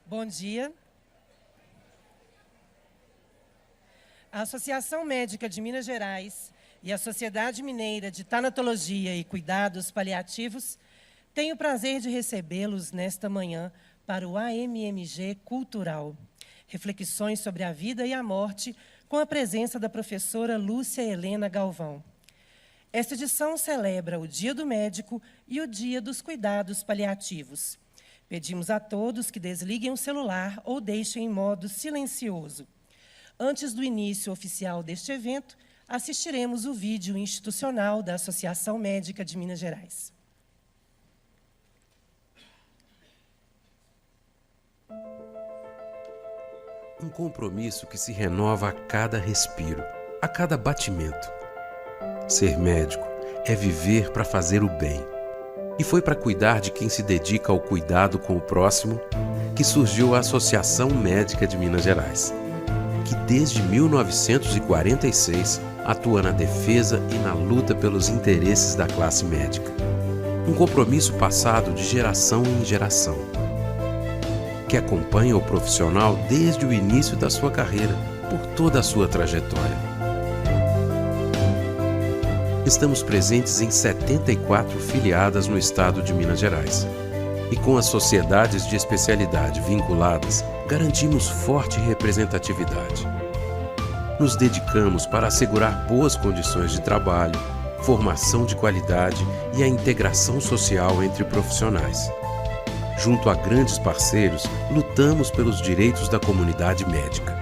Bom dia. A Associação Médica de Minas Gerais e a Sociedade Mineira de Tanatologia e Cuidados Paliativos têm o prazer de recebê-los nesta manhã para o AMMG Cultural. Reflexões sobre a vida e a morte, com a presença da professora Lúcia Helena Galvão. Esta edição celebra o Dia do Médico e o Dia dos Cuidados Paliativos. Pedimos a todos que desliguem o celular ou deixem em modo silencioso. Antes do início oficial deste evento, assistiremos o vídeo institucional da Associação Médica de Minas Gerais. Um compromisso que se renova a cada respiro, a cada batimento. Ser médico é viver para fazer o bem. E foi para cuidar de quem se dedica ao cuidado com o próximo que surgiu a Associação Médica de Minas Gerais, que desde 1946 atua na defesa e na luta pelos interesses da classe médica. Um compromisso passado de geração em geração, que acompanha o profissional desde o início da sua carreira, por toda a sua trajetória. Estamos presentes em 74 filiadas no estado de Minas Gerais. E com as sociedades de especialidade vinculadas, garantimos forte representatividade. Nos dedicamos para assegurar boas condições de trabalho, formação de qualidade e a integração social entre profissionais. Junto a grandes parceiros, lutamos pelos direitos da comunidade médica.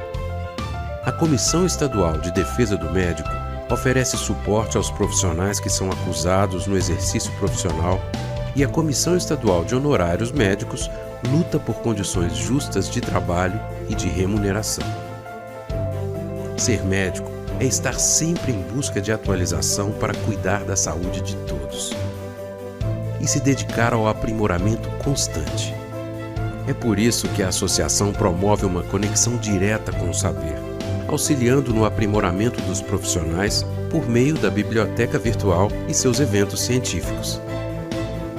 A Comissão Estadual de Defesa do Médico oferece suporte aos profissionais que são acusados no exercício profissional e a Comissão Estadual de Honorários Médicos luta por condições justas de trabalho e de remuneração. Ser médico é estar sempre em busca de atualização para cuidar da saúde de todos e se dedicar ao aprimoramento constante. É por isso que a associação promove uma conexão direta com o saber, auxiliando no aprimoramento dos profissionais por meio da biblioteca virtual e seus eventos científicos.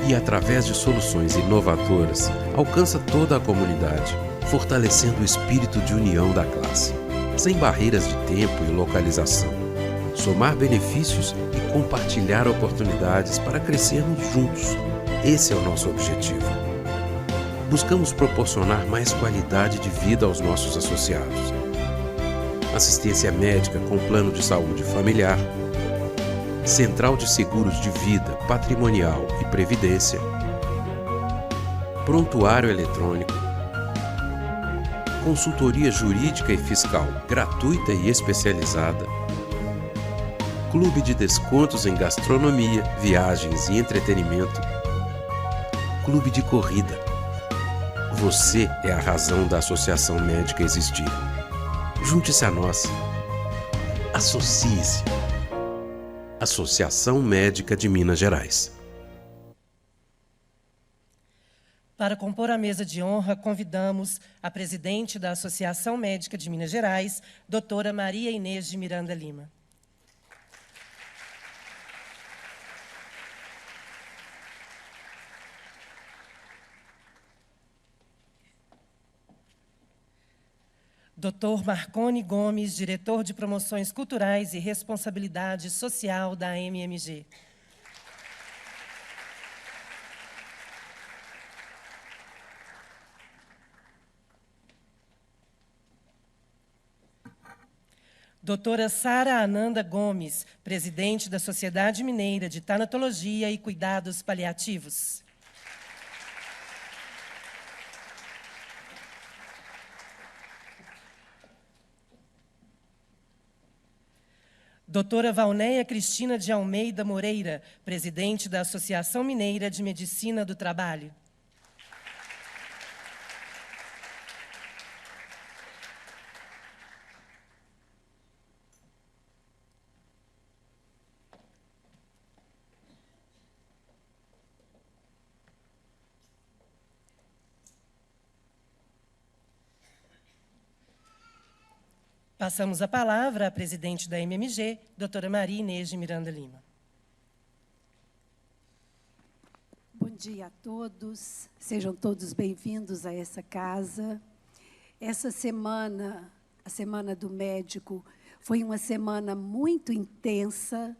E, através de soluções inovadoras, alcança toda a comunidade, fortalecendo o espírito de união da classe, sem barreiras de tempo e localização. Somar benefícios e compartilhar oportunidades para crescermos juntos. Esse é o nosso objetivo. Buscamos proporcionar mais qualidade de vida aos nossos associados. Assistência médica com plano de saúde familiar, central de seguros de vida, patrimonial e previdência, prontuário eletrônico, consultoria jurídica e fiscal gratuita e especializada, clube de descontos em gastronomia, viagens e entretenimento, clube de corrida. Você é a razão da Associação Médica existir. Junte-se a nós. Associe-se. Associação Médica de Minas Gerais. Para compor a mesa de honra, convidamos a presidente da Associação Médica de Minas Gerais, doutora Maria Inês de Miranda Lima. Dr. Marconi Gomes, diretor de Promoções Culturais e Responsabilidade Social da AMMG. Doutora Sara Ananda Gomes, presidente da Sociedade Mineira de Tanatologia e Cuidados Paliativos. Doutora Valnéia Cristina de Almeida Moreira, presidente da Associação Mineira de Medicina do Trabalho. Passamos a palavra à presidente da AMMG, doutora Maria Inês de Miranda Lima. Bom dia a todos, sejam todos bem-vindos a essa casa. Essa semana, a Semana do Médico, foi uma semana muito intensa,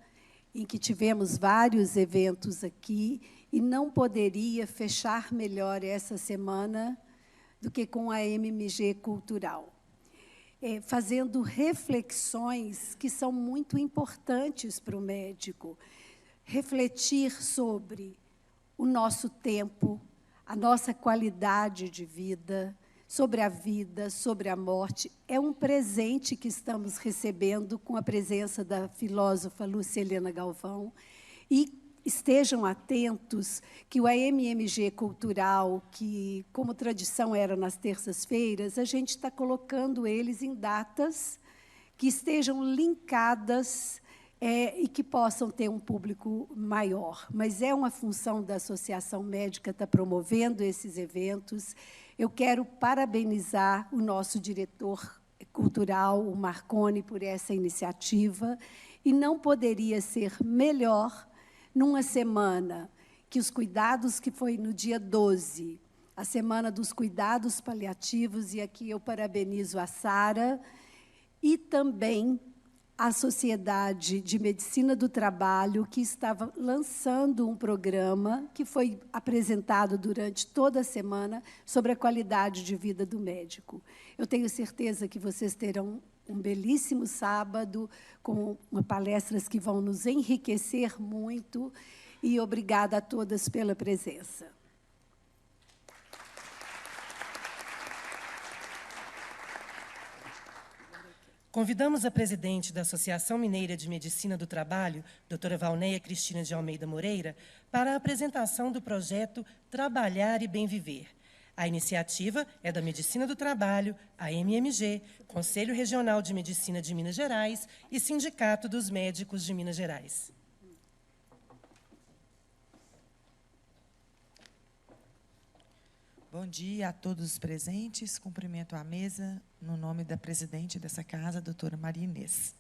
em que tivemos vários eventos aqui, e não poderia fechar melhor essa semana do que com a MMG Cultural, fazendo reflexões que são muito importantes para o médico. Refletir sobre o nosso tempo, a nossa qualidade de vida, sobre a vida, sobre a morte. É um presente que estamos recebendo com a presença da filósofa Lúcia Helena Galvão. E estejam atentos que o AMMG Cultural, que, como tradição era nas terças-feiras, a gente está colocando eles em datas que estejam linkadas e que possam ter um público maior. Mas é uma função da Associação Médica estar promovendo esses eventos. Eu quero parabenizar o nosso diretor cultural, o Marconi, por essa iniciativa, e não poderia ser melhor numa semana que os cuidados, que foi no dia 12, a Semana dos Cuidados Paliativos, e aqui eu parabenizo a Sara, e também a Sociedade de Medicina do Trabalho, que estava lançando um programa que foi apresentado durante toda a semana sobre a qualidade de vida do médico. Eu tenho certeza que vocês terão um belíssimo sábado, com palestras que vão nos enriquecer muito, e obrigada a todas pela presença. Convidamos a presidente da Associação Mineira de Medicina do Trabalho, doutora Valneia Cristina de Almeida Moreira, para a apresentação do projeto Trabalhar e Bem Viver. A iniciativa é da Medicina do Trabalho, a MMG, Conselho Regional de Medicina de Minas Gerais e Sindicato dos Médicos de Minas Gerais. Bom dia a todos os presentes. Cumprimento a mesa no nome da presidente dessa casa, doutora Maria Inês.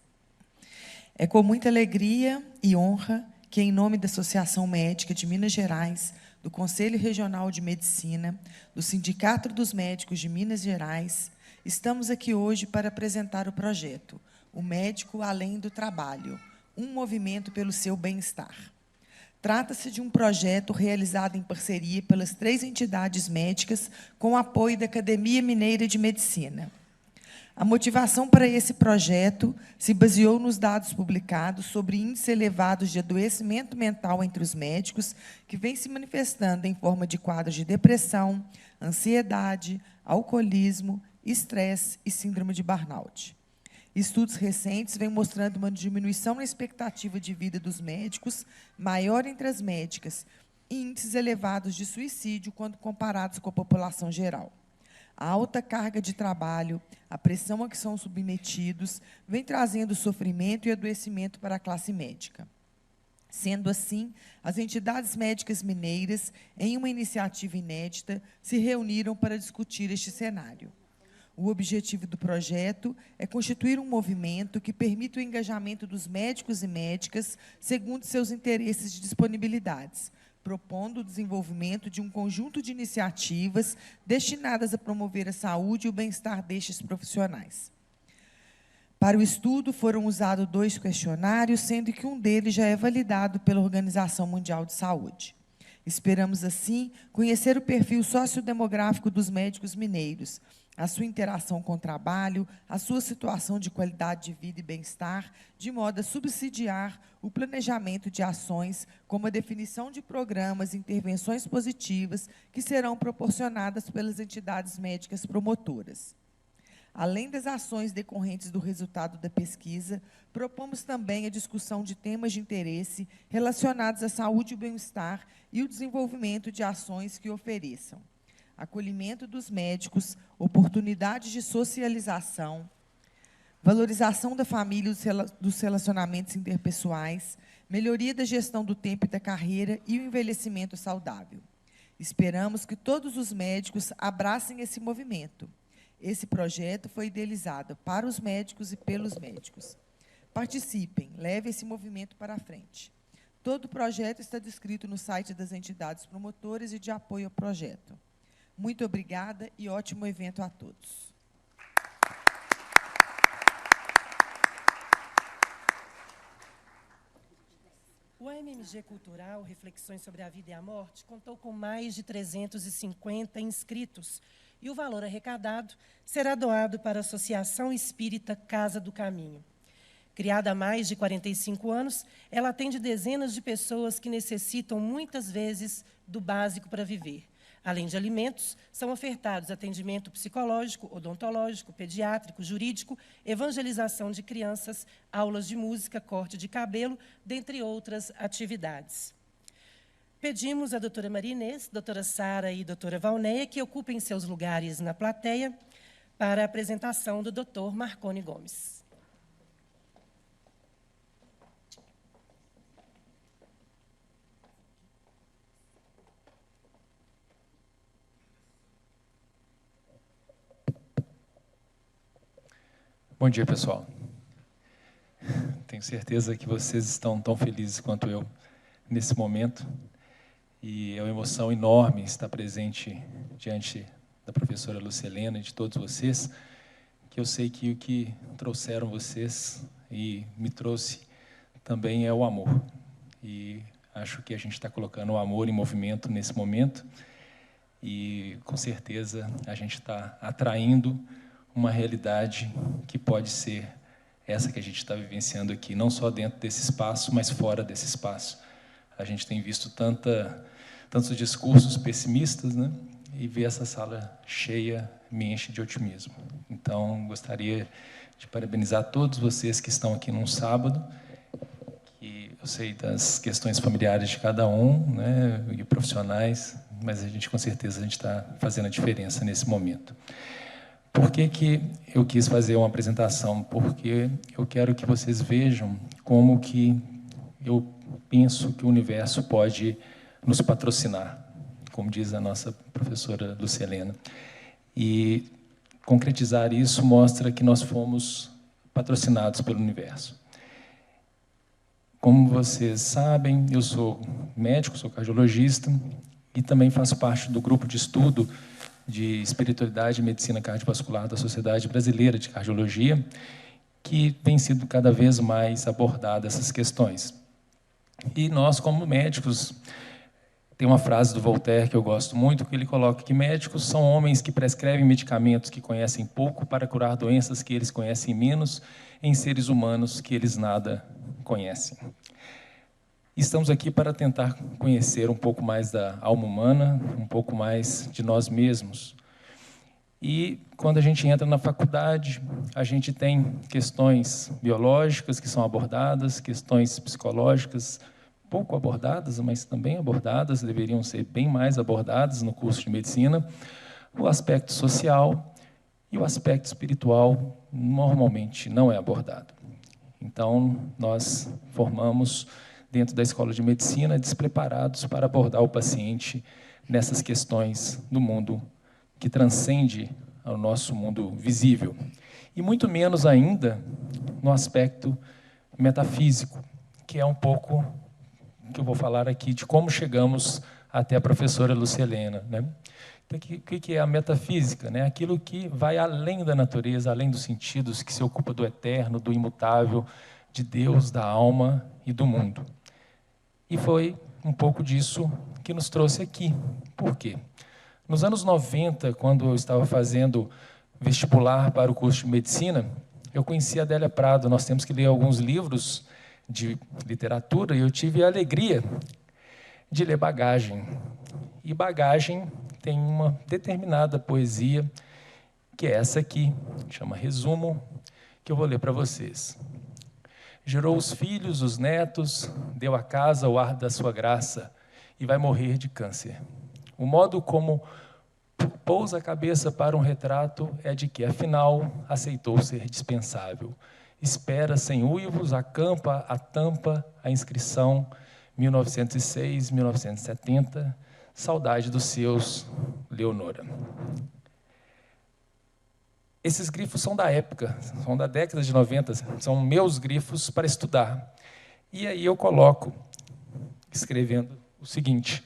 É com muita alegria e honra que, em nome da Associação Médica de Minas Gerais, do Conselho Regional de Medicina, do Sindicato dos Médicos de Minas Gerais, estamos aqui hoje para apresentar o projeto O Médico Além do Trabalho, um movimento pelo seu bem-estar. Trata-se de um projeto realizado em parceria pelas 3 entidades médicas, com o apoio da Academia Mineira de Medicina. A motivação para esse projeto se baseou nos dados publicados sobre índices elevados de adoecimento mental entre os médicos, que vem se manifestando em forma de quadros de depressão, ansiedade, alcoolismo, estresse e síndrome de burnout. Estudos recentes vêm mostrando uma diminuição na expectativa de vida dos médicos, maior entre as médicas, e índices elevados de suicídio quando comparados com a população geral. A alta carga de trabalho, a pressão a que são submetidos, vem trazendo sofrimento e adoecimento para a classe médica. Sendo assim, as entidades médicas mineiras, em uma iniciativa inédita, se reuniram para discutir este cenário. O objetivo do projeto é constituir um movimento que permita o engajamento dos médicos e médicas segundo seus interesses e disponibilidades, propondo o desenvolvimento de um conjunto de iniciativas destinadas a promover a saúde e o bem-estar destes profissionais. Para o estudo, foram usados 2 questionários, sendo que um deles já é validado pela Organização Mundial de Saúde. Esperamos, assim, conhecer o perfil sociodemográfico dos médicos mineiros, a sua interação com o trabalho, a sua situação de qualidade de vida e bem-estar, de modo a subsidiar o planejamento de ações, como a definição de programas e intervenções positivas que serão proporcionadas pelas entidades médicas promotoras. Além das ações decorrentes do resultado da pesquisa, propomos também a discussão de temas de interesse relacionados à saúde e o bem-estar e o desenvolvimento de ações que ofereçam acolhimento dos médicos, oportunidades de socialização, valorização da família e dos relacionamentos interpessoais, melhoria da gestão do tempo e da carreira e o envelhecimento saudável. Esperamos que todos os médicos abracem esse movimento. Esse projeto foi idealizado para os médicos e pelos médicos. Participem, levem esse movimento para a frente. Todo o projeto está descrito no site das entidades promotoras e de apoio ao projeto. Muito obrigada e ótimo evento a todos. O AMMG Cultural, Reflexões sobre a Vida e a Morte, contou com mais de 350 inscritos e o valor arrecadado será doado para a Associação Espírita Casa do Caminho. Criada há mais de 45 anos, ela atende dezenas de pessoas que necessitam muitas vezes do básico para viver. Além de alimentos, são ofertados atendimento psicológico, odontológico, pediátrico, jurídico, evangelização de crianças, aulas de música, corte de cabelo, dentre outras atividades. Pedimos à doutora Maria Inês, doutora Sara e doutora Valneia que ocupem seus lugares na plateia para a apresentação do doutor Marconi Gomes. Bom dia, pessoal. Tenho certeza que vocês estão tão felizes quanto eu nesse momento. E é uma emoção enorme estar presente diante da professora Lucelena e de todos vocês, que eu sei que o que trouxeram vocês e me trouxe também é o amor. E acho que a gente está colocando o amor em movimento nesse momento e, com certeza, a gente está atraindo uma realidade que pode ser essa que a gente está vivenciando aqui, não só dentro desse espaço, mas fora desse espaço. A gente tem visto tantos discursos pessimistas, né? E ver essa sala cheia me enche de otimismo. Então, gostaria de parabenizar todos vocês que estão aqui num sábado, que eu sei das questões familiares de cada um, né, e profissionais, mas a gente, com certeza, a gente está fazendo a diferença nesse momento. Por que eu quis fazer uma apresentação? Porque eu quero que vocês vejam como que eu penso que o universo pode nos patrocinar, como diz a nossa professora Lucelena. E concretizar isso mostra que nós fomos patrocinados pelo universo. Como vocês sabem, eu sou médico, sou cardiologista e também faço parte do grupo de estudo de Espiritualidade e Medicina Cardiovascular da Sociedade Brasileira de Cardiologia, que tem sido cada vez mais abordadas essas questões. E nós, como médicos, tem uma frase do Voltaire que eu gosto muito, que ele coloca que médicos são homens que prescrevem medicamentos que conhecem pouco para curar doenças que eles conhecem menos em seres humanos que eles nada conhecem. Estamos aqui para tentar conhecer um pouco mais da alma humana, um pouco mais de nós mesmos. E, quando a gente entra na faculdade, a gente tem questões biológicas que são abordadas, questões psicológicas pouco abordadas, mas também abordadas, deveriam ser bem mais abordadas no curso de medicina, o aspecto social e o aspecto espiritual normalmente não é abordado. Então, nós formamos dentro da escola de medicina, despreparados para abordar o paciente nessas questões do mundo que transcende ao nosso mundo visível. E muito menos ainda no aspecto metafísico, que é um pouco que eu vou falar aqui de como chegamos até a professora Lucelena, né? Então, o que é a metafísica? Né? Aquilo que vai além da natureza, além dos sentidos, que se ocupa do eterno, do imutável, de Deus, da alma e do mundo. E foi um pouco disso que nos trouxe aqui. Por quê? Nos anos 90, quando eu estava fazendo vestibular para o curso de medicina, eu conheci a Adélia Prado. Nós temos que ler alguns livros de literatura e eu tive a alegria de ler Bagagem. E Bagagem tem uma determinada poesia, que é essa aqui, chama Resumo, que eu vou ler para vocês. Gerou os filhos, os netos, deu à casa o ar da sua graça e vai morrer de câncer. O modo como pousa a cabeça para um retrato é de que, afinal, aceitou ser dispensável. Espera sem uivos, acampa, a tampa, a inscrição, 1906, 1970, saudade dos seus, Leonora. Esses grifos são da época, são da década de 90, são meus grifos para estudar. E aí eu coloco escrevendo o seguinte: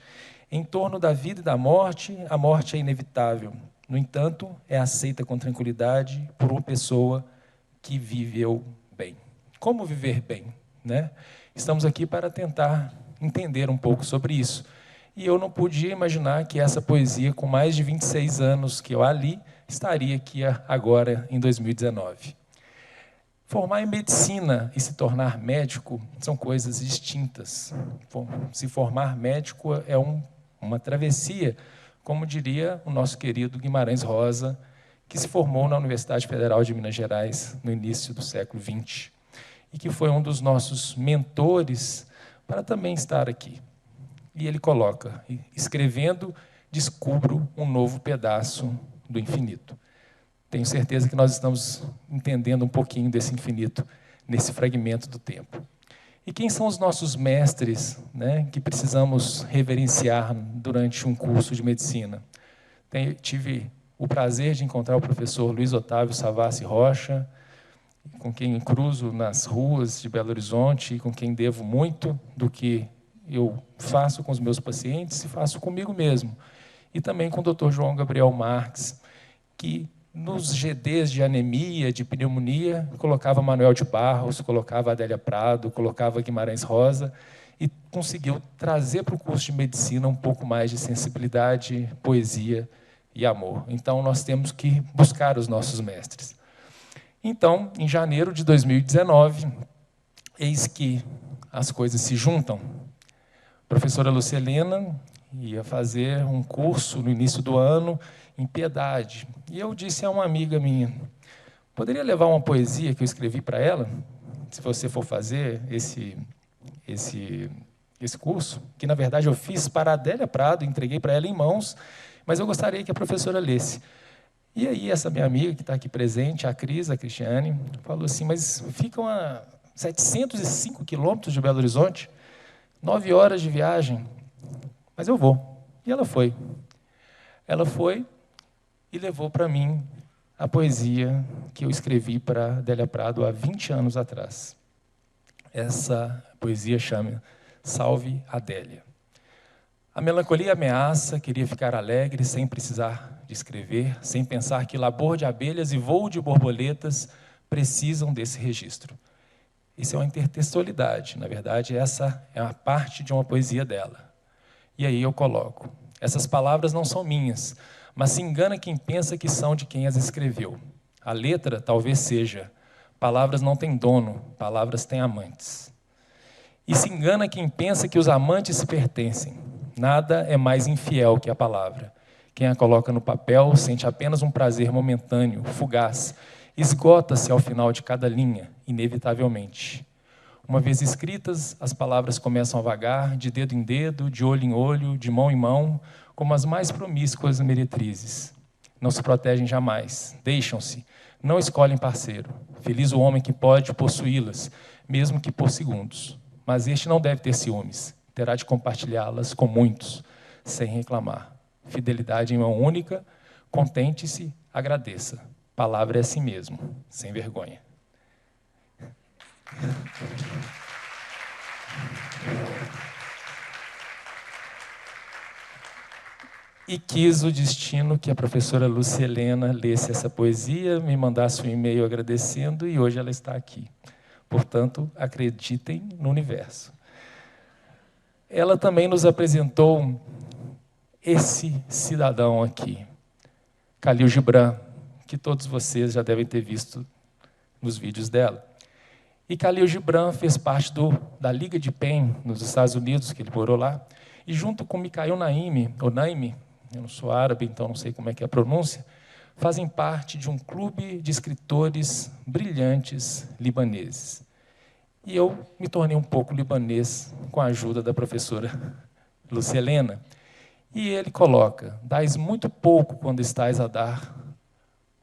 em torno da vida e da morte, a morte é inevitável. No entanto, é aceita com tranquilidade por uma pessoa que viveu bem. Como viver bem, né? Estamos aqui para tentar entender um pouco sobre isso. E eu não podia imaginar que essa poesia, com mais de 26 anos que eu a li, estaria aqui agora, em 2019. Formar em medicina e se tornar médico são coisas distintas. Se formar médico é uma travessia, como diria o nosso querido Guimarães Rosa, que se formou na Universidade Federal de Minas Gerais no início do século XX, e que foi um dos nossos mentores para também estar aqui. E ele coloca: escrevendo, descubro um novo pedaço do infinito. Tenho certeza que nós estamos entendendo um pouquinho desse infinito nesse fragmento do tempo. E quem são os nossos mestres, né, que precisamos reverenciar durante um curso de medicina? Tive o prazer de encontrar o professor Luiz Otávio Savassi Rocha, com quem cruzo nas ruas de Belo Horizonte e com quem devo muito do que eu faço com os meus pacientes e faço comigo mesmo. E também com o Dr. João Gabriel Marques, que nos GDs de anemia, de pneumonia, colocava Manuel de Barros, colocava Adélia Prado, colocava Guimarães Rosa, e conseguiu trazer para o curso de medicina um pouco mais de sensibilidade, poesia e amor. Então, nós temos que buscar os nossos mestres. Então, em janeiro de 2019, eis que as coisas se juntam. A professora Lucilena ia fazer um curso no início do ano em Piedade. E eu disse a uma amiga minha: poderia levar uma poesia que eu escrevi para ela, se você for fazer esse curso, que, na verdade, eu fiz para a Adélia Prado, entreguei para ela em mãos, mas eu gostaria que a professora lesse. E aí, essa minha amiga, que está aqui presente, a Cris, a Cristiane, falou assim: mas ficam a 705 quilômetros de Belo Horizonte, 9 horas de viagem, mas eu vou. E ela foi. Ela foi e levou para mim a poesia que eu escrevi para a Adélia Prado há 20 anos atrás. Essa poesia chama Salve Adélia. A melancolia ameaça, queria ficar alegre sem precisar de escrever, sem pensar que labor de abelhas e voo de borboletas precisam desse registro. Isso é uma intertextualidade, na verdade, essa é uma parte de uma poesia dela. E aí eu coloco: essas palavras não são minhas, mas se engana quem pensa que são de quem as escreveu. A letra talvez seja: palavras não têm dono, palavras têm amantes. E se engana quem pensa que os amantes se pertencem. Nada é mais infiel que a palavra. Quem a coloca no papel sente apenas um prazer momentâneo, fugaz. Esgota-se ao final de cada linha, inevitavelmente. Uma vez escritas, as palavras começam a vagar, de dedo em dedo, de olho em olho, de mão em mão, como as mais promíscuas meretrizes. Não se protegem jamais, deixam-se, não escolhem parceiro. Feliz o homem que pode possuí-las, mesmo que por segundos. Mas este não deve ter ciúmes, terá de compartilhá-las com muitos, sem reclamar. Fidelidade em mão única, contente-se, agradeça. Palavra é assim mesmo, sem vergonha. E quis o destino que a professora Lucilena lesse essa poesia, me mandasse um e-mail agradecendo, e hoje ela está aqui. Portanto, acreditem no universo. Ela também nos apresentou esse cidadão aqui, Khalil Gibran, que todos vocês já devem ter visto nos vídeos dela. E Khalil Gibran fez parte da Liga de Penn, nos Estados Unidos, que ele morou lá, e junto com Mikhail Naimi, ou Naimi, eu não sou árabe, então não sei como é que é a pronúncia, fazem parte de um clube de escritores brilhantes libaneses. E eu me tornei um pouco libanês com a ajuda da professora Lucilena. E ele coloca: dais muito pouco quando estais a dar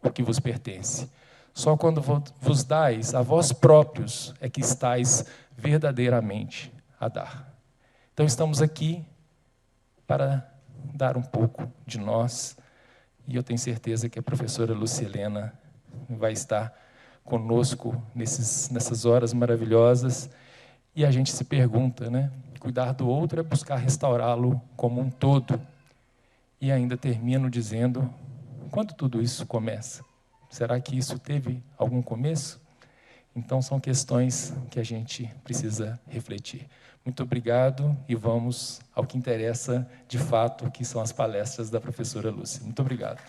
o que vos pertence. Só quando vos dais a vós próprios é que estais verdadeiramente a dar. Então, estamos aqui para dar um pouco de nós, e eu tenho certeza que a professora Lucilena vai estar conosco nessas horas maravilhosas. E a gente se pergunta, né? Cuidar do outro é buscar restaurá-lo como um todo. E ainda termino dizendo, quando tudo isso começa? Será que isso teve algum começo? Então, são questões que a gente precisa refletir. Muito obrigado e vamos ao que interessa, de fato, que são as palestras da professora Lúcia. Muito obrigado.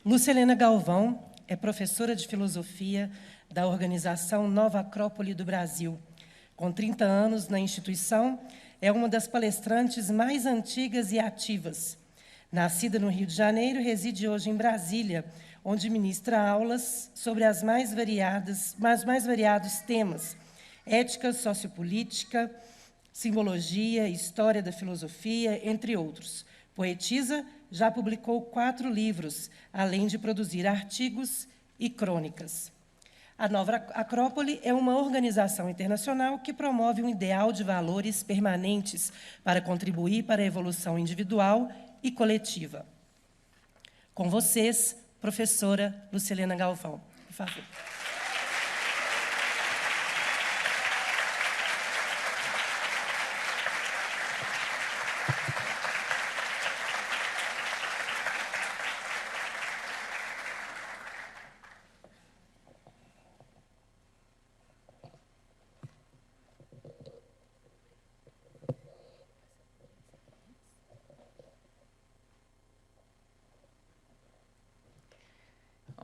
Lúcia Helena Galvão é professora de filosofia da organização Nova Acrópole do Brasil. Com 30 anos na instituição, é uma das palestrantes mais antigas e ativas. Nascida no Rio de Janeiro, reside hoje em Brasília, onde ministra aulas sobre os mais variados temas: ética, sociopolítica, simbologia, história da filosofia, entre outros. Poetisa, já publicou 4 livros, além de produzir artigos e crônicas. A Nova Acrópole é uma organização internacional que promove um ideal de valores permanentes para contribuir para a evolução individual e coletiva. Com vocês, professora Lúcia Helena Galvão, por favor.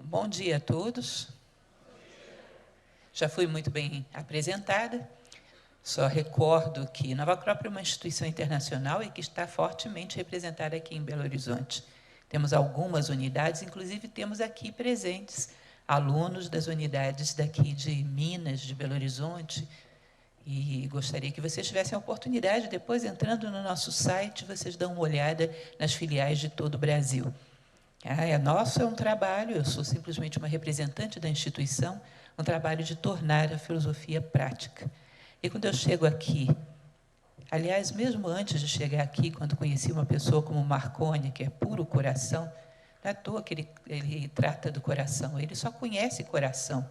Bom dia a todos. Já fui muito bem apresentada. Só recordo que Nova Acrópole é uma instituição internacional e que está fortemente representada aqui em Belo Horizonte. Temos algumas unidades, inclusive temos aqui presentes alunos das unidades daqui de Minas, de Belo Horizonte, e gostaria que vocês tivessem a oportunidade, depois, entrando no nosso site, vocês dão uma olhada nas filiais de todo o Brasil. Nosso é um trabalho, eu sou simplesmente uma representante da instituição, um trabalho de tornar a filosofia prática. E quando eu chego aqui, aliás, mesmo antes de chegar aqui, quando conheci uma pessoa como Marconi, que é puro coração, não é à toa que ele trata do coração, ele só conhece coração.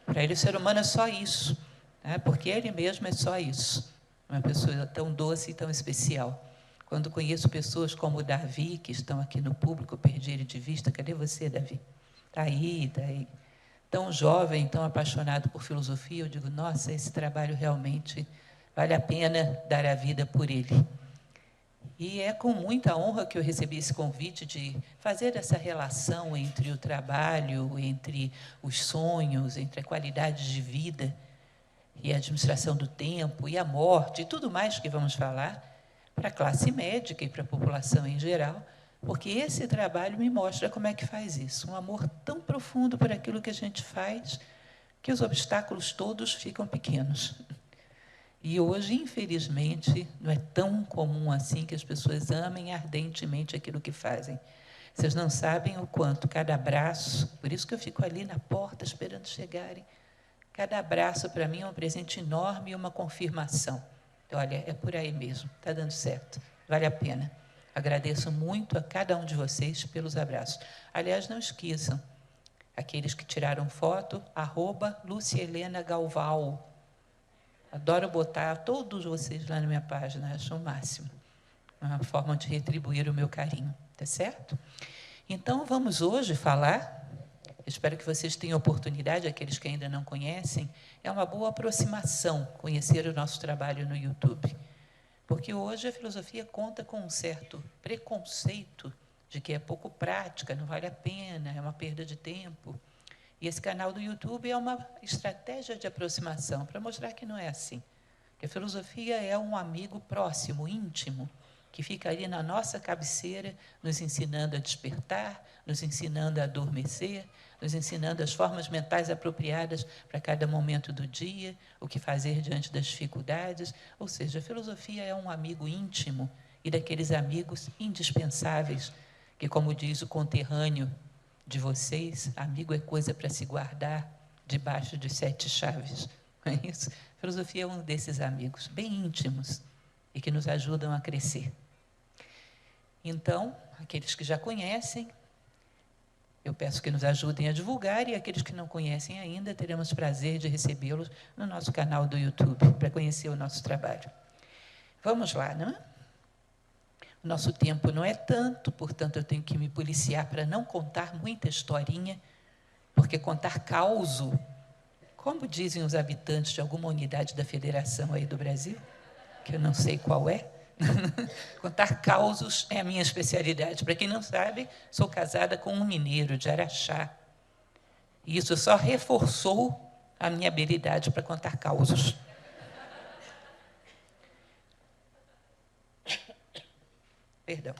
Para ele, o ser humano é só isso, né? Porque ele mesmo é só isso, uma pessoa tão doce e tão especial. Quando conheço pessoas como o Davi, que estão aqui no público, eu perdi ele de vista. Cadê você, Davi? Está aí, está aí. Tão jovem, tão apaixonado por filosofia, eu digo, nossa, esse trabalho realmente vale a pena dar a vida por ele. E é com muita honra que eu recebi esse convite de fazer essa relação entre o trabalho, entre os sonhos, entre a qualidade de vida e a administração do tempo e a morte e tudo mais que vamos falar, para a classe médica e para a população em geral, porque esse trabalho me mostra como é que faz isso. Um amor tão profundo por aquilo que a gente faz, que os obstáculos todos ficam pequenos. E hoje, infelizmente, não é tão comum assim que as pessoas amem ardentemente aquilo que fazem. Vocês não sabem o quanto cada abraço, por isso que eu fico ali na porta esperando chegarem, cada abraço para mim é um presente enorme e uma confirmação. Olha, é por aí mesmo, está dando certo, vale a pena. Agradeço muito a cada um de vocês pelos abraços. Aliás, não esqueçam, aqueles que tiraram foto, @LuciaHelenaGalvão. Adoro botar todos vocês lá na minha página, acho o máximo. Uma forma de retribuir o meu carinho, tá certo? Então, vamos hoje falar... Espero que vocês tenham oportunidade, aqueles que ainda não conhecem, é uma boa aproximação conhecer o nosso trabalho no YouTube. Porque hoje a filosofia conta com um certo preconceito de que é pouco prática, não vale a pena, é uma perda de tempo. E esse canal do YouTube é uma estratégia de aproximação para mostrar que não é assim. Que a filosofia é um amigo próximo, íntimo, que fica ali na nossa cabeceira, nos ensinando a despertar, nos ensinando a adormecer, nos ensinando as formas mentais apropriadas para cada momento do dia, o que fazer diante das dificuldades. Ou seja, a filosofia é um amigo íntimo e daqueles amigos indispensáveis, que, como diz o conterrâneo de vocês, amigo é coisa para se guardar debaixo de 7 chaves. Não é isso? A filosofia é um desses amigos, bem íntimos, e que nos ajudam a crescer. Então, aqueles que já conhecem, eu peço que nos ajudem a divulgar, e aqueles que não conhecem ainda, teremos o prazer de recebê-los no nosso canal do YouTube, para conhecer o nosso trabalho. Vamos lá, não é? O nosso tempo não é tanto, portanto, eu tenho que me policiar para não contar muita historinha, porque contar causo, como dizem os habitantes de alguma unidade da federação aí do Brasil, que eu não sei qual é, contar causos é a minha especialidade. Para quem não sabe, sou casada com um mineiro de Araxá. E isso só reforçou a minha habilidade para contar causos. Perdão.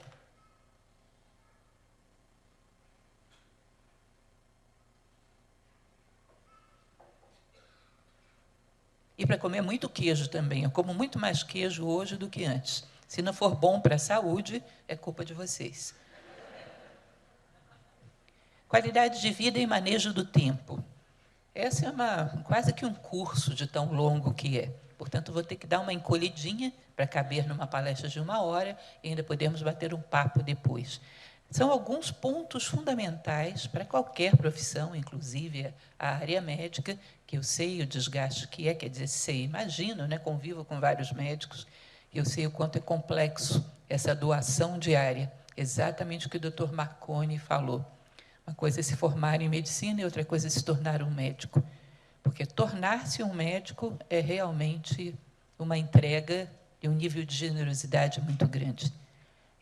E para comer muito queijo também. Eu como muito mais queijo hoje do que antes. Se não for bom para a saúde, é culpa de vocês. Qualidade de vida e manejo do tempo. Essa é quase que um curso de tão longo que é. Portanto, vou ter que dar uma encolhidinha para caber numa palestra de 1 hora e ainda podemos bater um papo depois. São alguns pontos fundamentais para qualquer profissão, inclusive a área médica, que eu sei o desgaste que é, quer dizer, sei, imagino, né, convivo com vários médicos, eu sei o quanto é complexo essa doação diária, exatamente o que o Dr. Marconi falou. Uma coisa é se formar em medicina e outra coisa é se tornar um médico. Porque tornar-se um médico é realmente uma entrega e um nível de generosidade muito grande.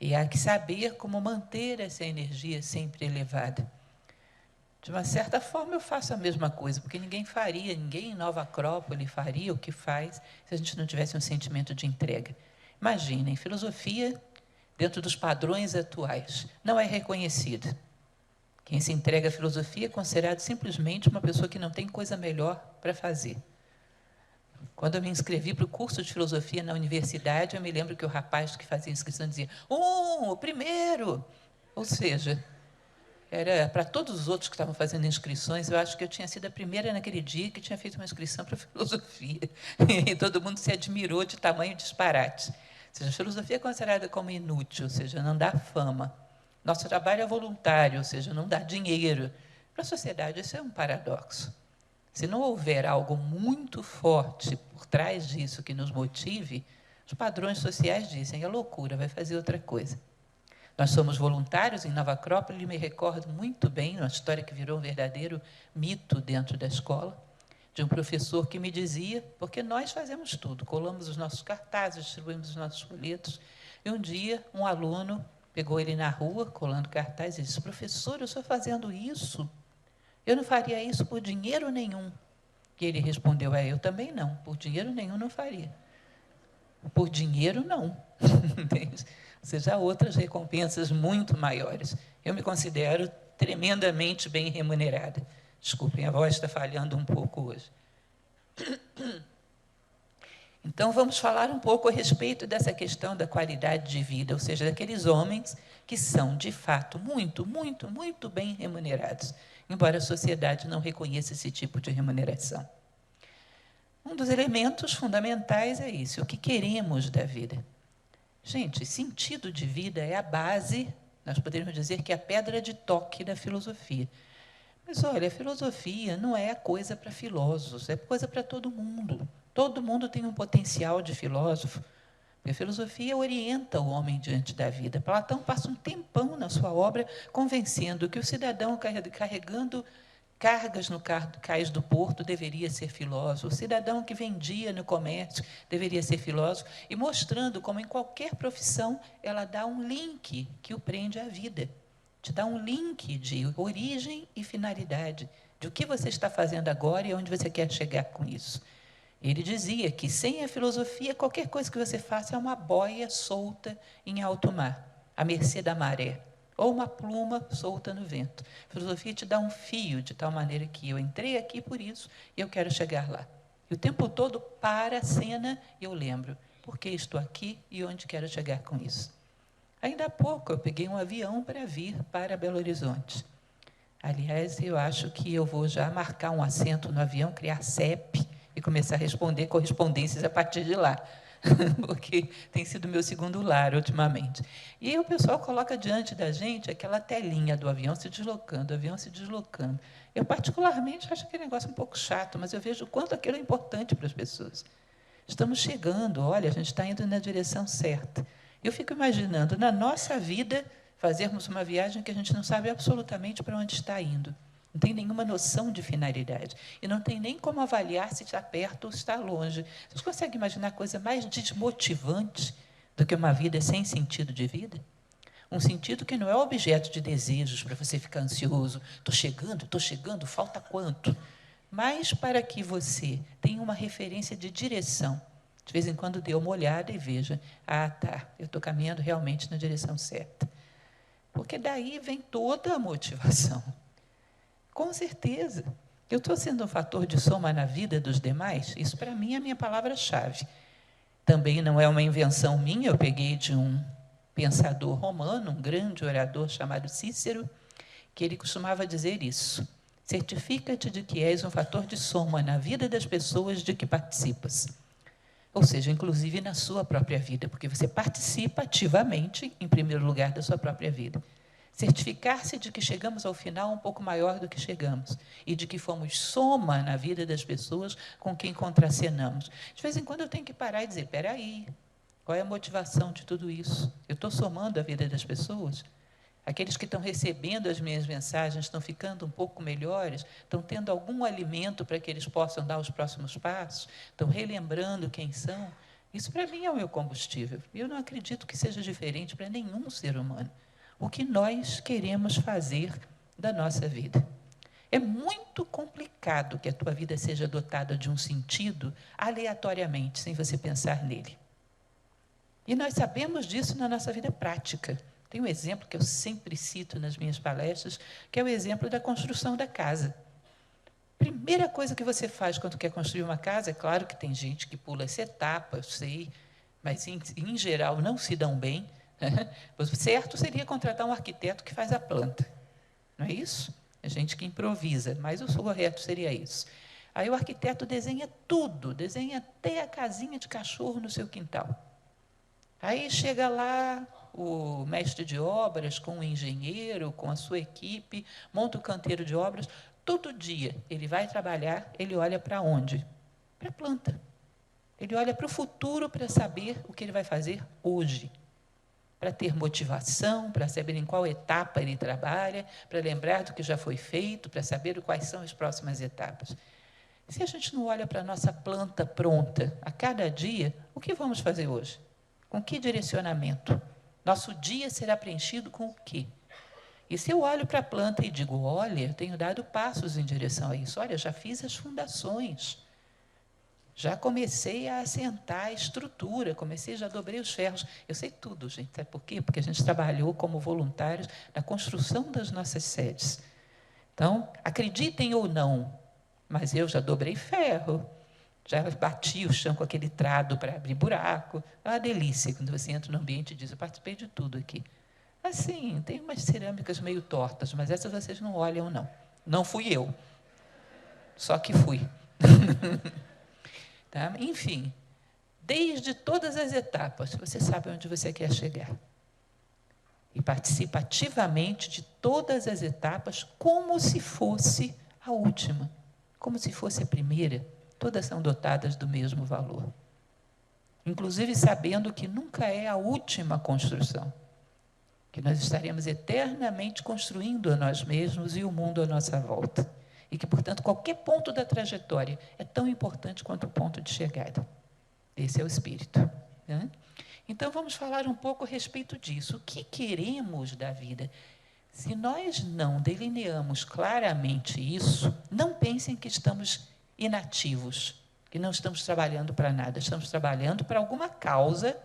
E há que saber como manter essa energia sempre elevada. De uma certa forma, eu faço a mesma coisa, porque ninguém em Nova Acrópole faria o que faz se a gente não tivesse um sentimento de entrega. Imaginem, filosofia, dentro dos padrões atuais, não é reconhecida. Quem se entrega à filosofia é considerado simplesmente uma pessoa que não tem coisa melhor para fazer. Quando eu me inscrevi para o curso de filosofia na universidade, eu me lembro que o rapaz que fazia a inscrição dizia: o primeiro! Ou seja, era para todos os outros que estavam fazendo inscrições, eu acho que eu tinha sido a primeira naquele dia que tinha feito uma inscrição para filosofia. E todo mundo se admirou de tamanho disparate. Ou seja, a filosofia é considerada como inútil, ou seja, não dá fama. Nosso trabalho é voluntário, ou seja, não dá dinheiro. Para a sociedade, isso é um paradoxo. Se não houver algo muito forte por trás disso que nos motive, os padrões sociais dizem: é loucura, vai fazer outra coisa. Nós somos voluntários em Nova Acrópole, e me recordo muito bem, uma história que virou um verdadeiro mito dentro da escola, de um professor que me dizia, porque nós fazemos tudo, colamos os nossos cartazes, distribuímos os nossos folhetos, e um dia um aluno pegou ele na rua, colando cartaz, e disse: professor, eu estou fazendo isso. Eu não faria isso por dinheiro nenhum. E ele respondeu: eu também não, por dinheiro nenhum não faria. Por dinheiro, não. Ou seja, há outras recompensas muito maiores. Eu me considero tremendamente bem remunerada. Desculpem, a voz está falhando um pouco hoje. Então, vamos falar um pouco a respeito dessa questão da qualidade de vida, ou seja, daqueles homens que são, de fato, muito, muito, muito bem remunerados, embora a sociedade não reconheça esse tipo de remuneração. Um dos elementos fundamentais é isso, o que queremos da vida. Gente, sentido de vida é a base, nós poderíamos dizer que é a pedra de toque da filosofia. Mas, olha, a filosofia não é a coisa para filósofos, é coisa para todo mundo. Todo mundo tem um potencial de filósofo. A filosofia orienta o homem diante da vida. Platão passa um tempão na sua obra convencendo que o cidadão carregando cargas no cais do porto deveria ser filósofo, o cidadão que vendia no comércio deveria ser filósofo, e mostrando como em qualquer profissão ela dá um link que o prende à vida, te dá um link de origem e finalidade, de o que você está fazendo agora e onde você quer chegar com isso. Ele dizia que, sem a filosofia, qualquer coisa que você faça é uma boia solta em alto mar, à mercê da maré, ou uma pluma solta no vento. A filosofia te dá um fio, de tal maneira que eu entrei aqui por isso e eu quero chegar lá. E o tempo todo para a cena e eu lembro por que estou aqui e onde quero chegar com isso. Ainda há pouco eu peguei um avião para vir para Belo Horizonte. Aliás, eu acho que eu vou já marcar um assento no avião, criar CEP, e começar a responder correspondências a partir de lá. porque tem sido meu segundo lar ultimamente. E aí o pessoal coloca diante da gente aquela telinha do avião se deslocando, o avião se deslocando. Eu, particularmente, acho aquele negócio um pouco chato, mas eu vejo o quanto aquilo é importante para as pessoas. Estamos chegando, olha, a gente está indo na direção certa. Eu fico imaginando, na nossa vida, fazermos uma viagem que a gente não sabe absolutamente para onde está indo. Não tem nenhuma noção de finalidade. E não tem nem como avaliar se está perto ou está longe. Vocês conseguem imaginar coisa mais desmotivante do que uma vida sem sentido de vida? Um sentido que não é objeto de desejos para você ficar ansioso. Estou chegando, falta quanto? Mas para que você tenha uma referência de direção. De vez em quando dê uma olhada e veja, tá, eu estou caminhando realmente na direção certa. Porque daí vem toda a motivação. Com certeza. Eu estou sendo um fator de soma na vida dos demais? Isso, para mim, é a minha palavra-chave. Também não é uma invenção minha, eu peguei de um pensador romano, um grande orador chamado Cícero, que ele costumava dizer isso. Certifica-te de que és um fator de soma na vida das pessoas de que participas. Ou seja, inclusive na sua própria vida, porque você participa ativamente, em primeiro lugar, da sua própria vida. Certificar-se de que chegamos ao final um pouco maior do que chegamos e de que fomos soma na vida das pessoas com quem contracenamos. De vez em quando eu tenho que parar e dizer, espera aí, qual é a motivação de tudo isso? Eu estou somando a vida das pessoas? Aqueles que estão recebendo as minhas mensagens estão ficando um pouco melhores? Estão tendo algum alimento para que eles possam dar os próximos passos? Estão relembrando quem são? Isso, para mim, é o meu combustível. Eu não acredito que seja diferente para nenhum ser humano. O que nós queremos fazer da nossa vida. É muito complicado que a tua vida seja dotada de um sentido aleatoriamente, sem você pensar nele. E nós sabemos disso na nossa vida prática. Tem um exemplo que eu sempre cito nas minhas palestras, que é o exemplo da construção da casa. Primeira coisa que você faz quando quer construir uma casa, é claro que tem gente que pula essa etapa, eu sei, mas, em geral, não se dão bem. O certo seria contratar um arquiteto que faz a planta. Não é isso? É gente que improvisa, mas o correto seria isso. Aí o arquiteto desenha tudo, desenha até a casinha de cachorro no seu quintal. Aí chega lá o mestre de obras, com o engenheiro, com a sua equipe, monta o canteiro de obras. Todo dia ele vai trabalhar, ele olha para onde? Para a planta. Ele olha para o futuro para saber o que ele vai fazer hoje. Para ter motivação, para saber em qual etapa ele trabalha, para lembrar do que já foi feito, para saber quais são as próximas etapas. Se a gente não olha para a nossa planta pronta a cada dia, o que vamos fazer hoje? Com que direcionamento? Nosso dia será preenchido com o quê? E se eu olho para a planta e digo, olha, eu tenho dado passos em direção a isso, olha, já fiz as fundações, já comecei a assentar a estrutura, já dobrei os ferros. Eu sei tudo, gente. Sabe por quê? Porque a gente trabalhou como voluntários na construção das nossas sedes. Então, acreditem ou não, mas eu já dobrei ferro, já bati o chão com aquele trado para abrir buraco. É uma delícia quando você entra no ambiente e diz, eu participei de tudo aqui. Assim, tem umas cerâmicas meio tortas, mas essas vocês não olham, não. Não fui eu. Só que fui. Tá? Enfim, desde todas as etapas, você sabe onde você quer chegar. E participa ativamente de todas as etapas como se fosse a última, como se fosse a primeira. Todas são dotadas do mesmo valor. Inclusive sabendo que nunca é a última construção, que nós estaremos eternamente construindo a nós mesmos e o mundo à nossa volta. E que, portanto, qualquer ponto da trajetória é tão importante quanto o ponto de chegada. Esse é o espírito. Né? Então, vamos falar um pouco a respeito disso. O que queremos da vida? Se nós não delineamos claramente isso, não pensem que estamos inativos, que não estamos trabalhando para nada. Estamos trabalhando para alguma causa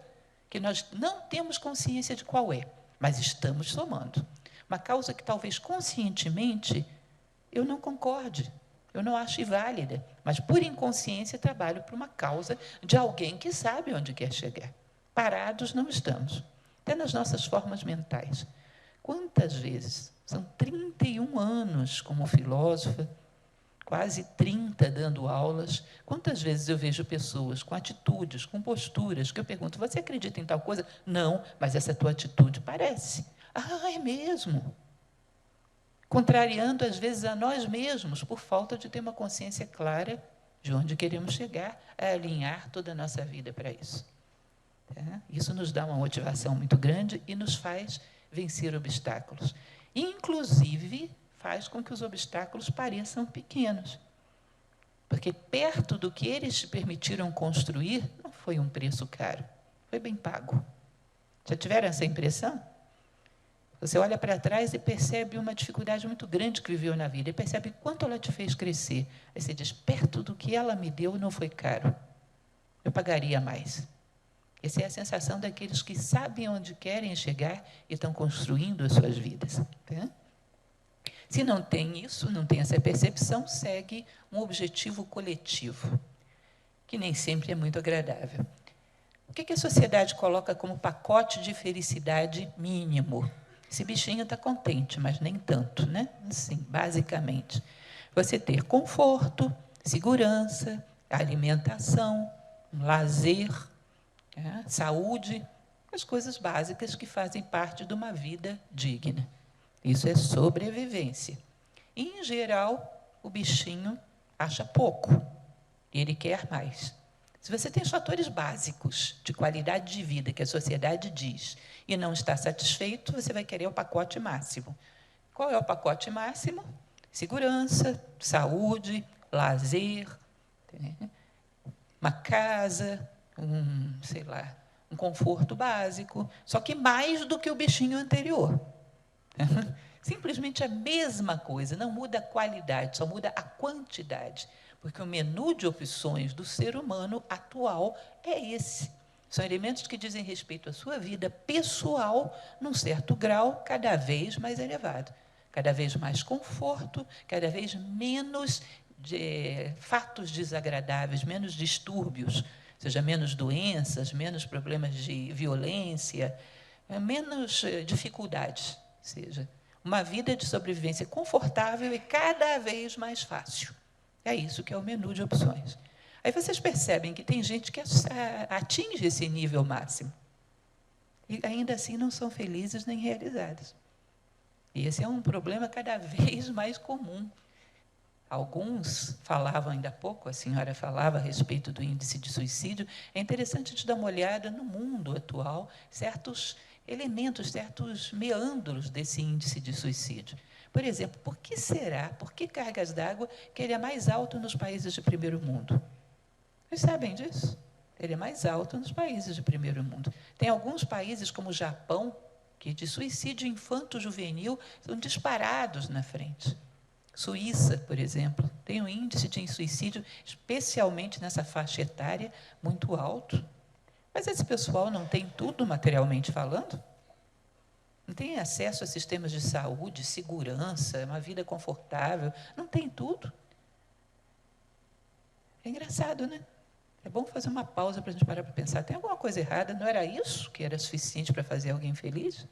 que nós não temos consciência de qual é, mas estamos somando. Uma causa que, talvez, conscientemente, eu não concorde, eu não acho válida, mas, por inconsciência, trabalho para uma causa de alguém que sabe onde quer chegar. Parados não estamos, até nas nossas formas mentais. Quantas vezes, são 31 anos como filósofa, quase 30 dando aulas. Quantas vezes eu vejo pessoas com atitudes, com posturas, que eu pergunto, você acredita em tal coisa? Não, mas essa tua atitude parece. Ah, é mesmo. Contrariando, às vezes, a nós mesmos, por falta de ter uma consciência clara de onde queremos chegar, a alinhar toda a nossa vida para isso. Isso nos dá uma motivação muito grande e nos faz vencer obstáculos. Inclusive, faz com que os obstáculos pareçam pequenos. Porque perto do que eles te permitiram construir, não foi um preço caro, foi bem pago. Já tiveram essa impressão? Você olha para trás e percebe uma dificuldade muito grande que viveu na vida, e percebe quanto ela te fez crescer. Aí você diz, perto do que ela me deu, não foi caro. Eu pagaria mais. Essa é a sensação daqueles que sabem onde querem chegar e estão construindo as suas vidas. Tá? Se não tem isso, não tem essa percepção, segue um objetivo coletivo, que nem sempre é muito agradável. O que a sociedade coloca como pacote de felicidade mínimo? Esse bichinho está contente, mas nem tanto, né? Assim, basicamente. Você ter conforto, segurança, alimentação, lazer, saúde, as coisas básicas que fazem parte de uma vida digna. Isso é sobrevivência. E, em geral, o bichinho acha pouco, e ele quer mais. Se você tem os fatores básicos de qualidade de vida que a sociedade diz e não está satisfeito, você vai querer o pacote máximo. Qual é o pacote máximo? Segurança, saúde, lazer, uma casa, um conforto básico, só que mais do que o bichinho anterior. Simplesmente a mesma coisa, não muda a qualidade, só muda a quantidade, porque o menu de opções do ser humano atual é esse. São elementos que dizem respeito à sua vida pessoal, num certo grau, cada vez mais elevado. Cada vez mais conforto, cada vez menos fatos desagradáveis, menos distúrbios, ou seja, menos doenças, menos problemas de violência, menos dificuldades. Ou seja, uma vida de sobrevivência confortável e cada vez mais fácil. É isso que é o menu de opções. Aí vocês percebem que tem gente que atinge esse nível máximo. E ainda assim não são felizes nem realizadas. E esse é um problema cada vez mais comum. Alguns falavam ainda há pouco, a senhora falava a respeito do índice de suicídio. É interessante a gente dar uma olhada no mundo atual, certos elementos, certos meandros desse índice de suicídio. Por exemplo, por que cargas d'água que ele é mais alto nos países de primeiro mundo? Vocês sabem disso? Ele é mais alto nos países de primeiro mundo. Tem alguns países, como o Japão, que de suicídio infanto-juvenil são disparados na frente. Suíça, por exemplo, tem um índice de suicídio, especialmente nessa faixa etária, muito alto. Mas esse pessoal não tem tudo materialmente falando? Não tem acesso a sistemas de saúde, segurança, uma vida confortável, não tem tudo. É engraçado, né? É bom fazer uma pausa para a gente parar para pensar, tem alguma coisa errada? Não era isso que era suficiente para fazer alguém feliz?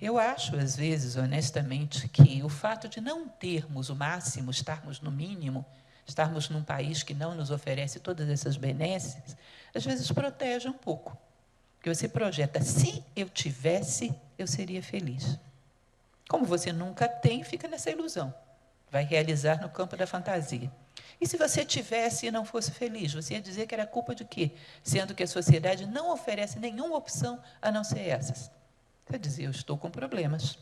Eu acho, às vezes, honestamente, que o fato de não termos o máximo, estarmos no mínimo, estarmos num país que não nos oferece todas essas benesses, às vezes protege um pouco. Porque você projeta, se eu tivesse, eu seria feliz. Como você nunca tem, fica nessa ilusão. Vai realizar no campo da fantasia. E se você tivesse e não fosse feliz, você ia dizer que era culpa de quê? Sendo que a sociedade não oferece nenhuma opção a não ser essas. Você ia dizer, eu estou com problemas.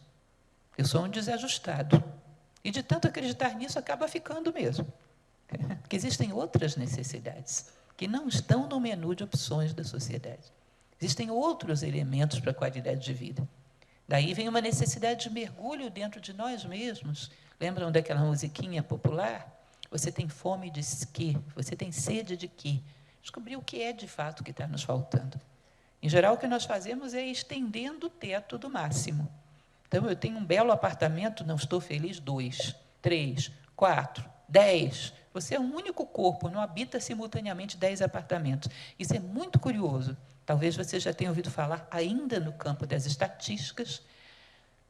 Eu sou um desajustado. E de tanto acreditar nisso, acaba ficando mesmo. Porque existem outras necessidades que não estão no menu de opções da sociedade. Existem outros elementos para a qualidade de vida. Daí vem uma necessidade de mergulho dentro de nós mesmos. Lembram daquela musiquinha popular? Você tem fome de quê? Você tem sede de quê? Descobrir o que é de fato que está nos faltando. Em geral, o que nós fazemos é estendendo o teto do máximo. Então, eu tenho um belo apartamento, não estou feliz, 2, 3, 4, 10. Você é um único corpo, não habita simultaneamente 10 apartamentos. Isso é muito curioso. Talvez você já tenha ouvido falar, ainda no campo das estatísticas,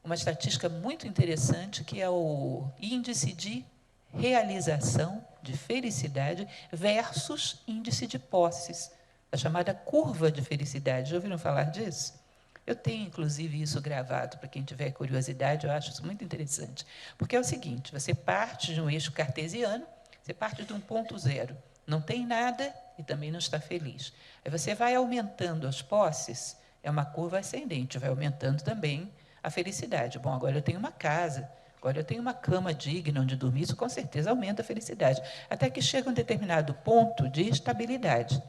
uma estatística muito interessante, que é o índice de realização, de felicidade, versus índice de posses, a chamada curva de felicidade. Já ouviram falar disso? Eu tenho, inclusive, isso gravado, para quem tiver curiosidade, eu acho isso muito interessante. Porque é o seguinte, você parte de um eixo cartesiano, você parte de um ponto zero, não tem nada e também não está feliz. Aí você vai aumentando as posses, é uma curva ascendente, vai aumentando também a felicidade. Bom, agora eu tenho uma casa, agora eu tenho uma cama digna onde dormir, isso com certeza aumenta a felicidade. Até que chega um determinado ponto de estabilidade.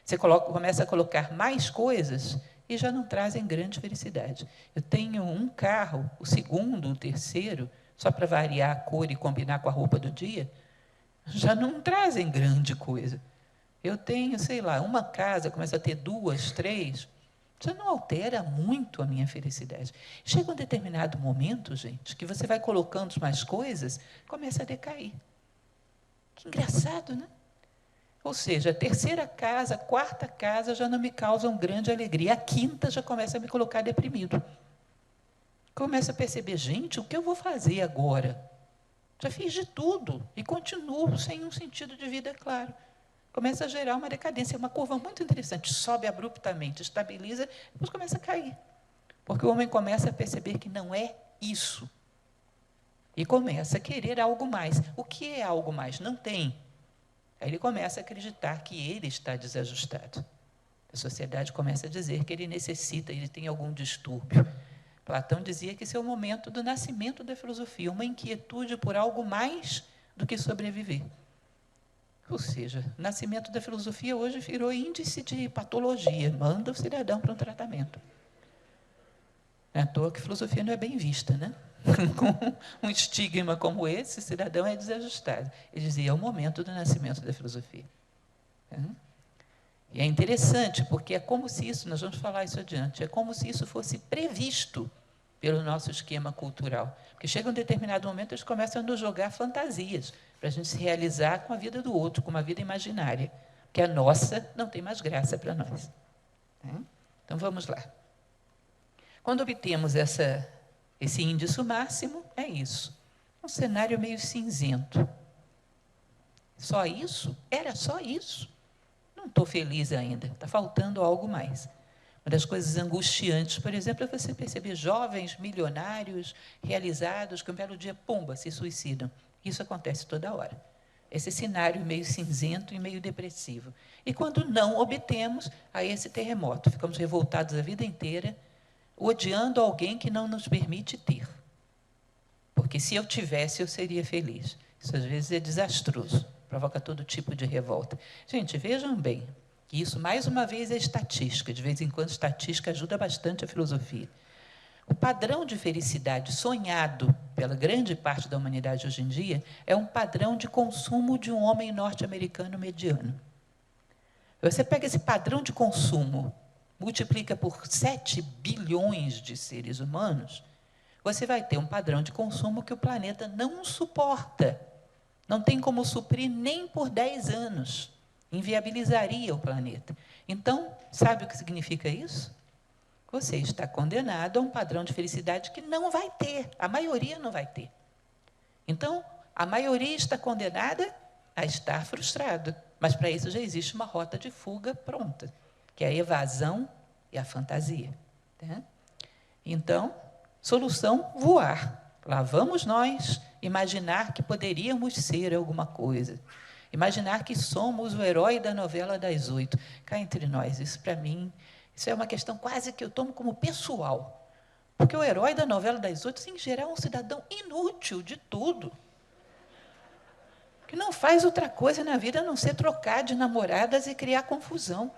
Você começa a colocar mais coisas e já não trazem grande felicidade. Eu tenho um carro, o segundo, o terceiro, só para variar a cor e combinar com a roupa do dia, já não trazem grande coisa. Eu tenho, sei lá, uma casa, começo a ter 2, 3, já não altera muito a minha felicidade. Chega um determinado momento, gente, que você vai colocando mais coisas, começa a decair. Que engraçado, né? Ou seja, a terceira casa, a quarta casa já não me causam grande alegria. A quinta já começa a me colocar deprimido. Começo a perceber, gente, o que eu vou fazer agora? Já fiz de tudo e continuo sem um sentido de vida claro. Começa a gerar uma decadência, uma curva muito interessante. Sobe abruptamente, estabiliza, depois começa a cair. Porque o homem começa a perceber que não é isso. E começa a querer algo mais. O que é algo mais? Não tem. Aí ele começa a acreditar que ele está desajustado. A sociedade começa a dizer que ele necessita, ele tem algum distúrbio. Platão dizia que esse é o momento do nascimento da filosofia, uma inquietude por algo mais do que sobreviver. Ou seja, o nascimento da filosofia hoje virou índice de patologia, manda o cidadão para um tratamento. Não é à toa que a filosofia não é bem vista, né? Com um estigma como esse, o cidadão é desajustado. Ele dizia, é o momento do nascimento da filosofia. E é interessante, porque é como se isso, nós vamos falar isso adiante, é como se isso fosse previsto pelo nosso esquema cultural. Porque chega um determinado momento, eles começam a nos jogar fantasias, para a gente se realizar com a vida do outro, com uma vida imaginária, que a nossa não tem mais graça para nós. Então, vamos lá. Quando obtemos esse índice máximo, é isso. Um cenário meio cinzento. Só isso? Era só isso? Não estou feliz ainda, está faltando algo mais. Uma das coisas angustiantes, por exemplo, é você perceber jovens milionários, realizados, que um belo dia, pumba, se suicidam. Isso acontece toda hora. Esse cenário meio cinzento e meio depressivo. E quando não obtemos, aí esse terremoto. Ficamos revoltados a vida inteira, odiando alguém que não nos permite ter. Porque se eu tivesse, eu seria feliz. Isso às vezes é desastroso, provoca todo tipo de revolta. Gente, vejam bem, que isso, mais uma vez, é estatística. De vez em quando, estatística ajuda bastante a filosofia. O padrão de felicidade sonhado pela grande parte da humanidade hoje em dia é um padrão de consumo de um homem norte-americano mediano. Você pega esse padrão de consumo, multiplica por 7 bilhões de seres humanos, você vai ter um padrão de consumo que o planeta não suporta. Não tem como suprir nem por 10 anos. Inviabilizaria o planeta. Então, sabe o que significa isso? Você está condenado a um padrão de felicidade que não vai ter. A maioria não vai ter. Então, a maioria está condenada a estar frustrado. Mas, para isso, já existe uma rota de fuga pronta, que é a evasão e a fantasia. Tá? Então, solução, voar. Lá vamos nós imaginar que poderíamos ser alguma coisa. Imaginar que somos o herói da novela das 8. Cá entre nós, isso para mim, isso é uma questão quase que eu tomo como pessoal. Porque o herói da novela das 8, em geral, é um cidadão inútil de tudo. Que não faz outra coisa na vida a não ser trocar de namoradas e criar confusão.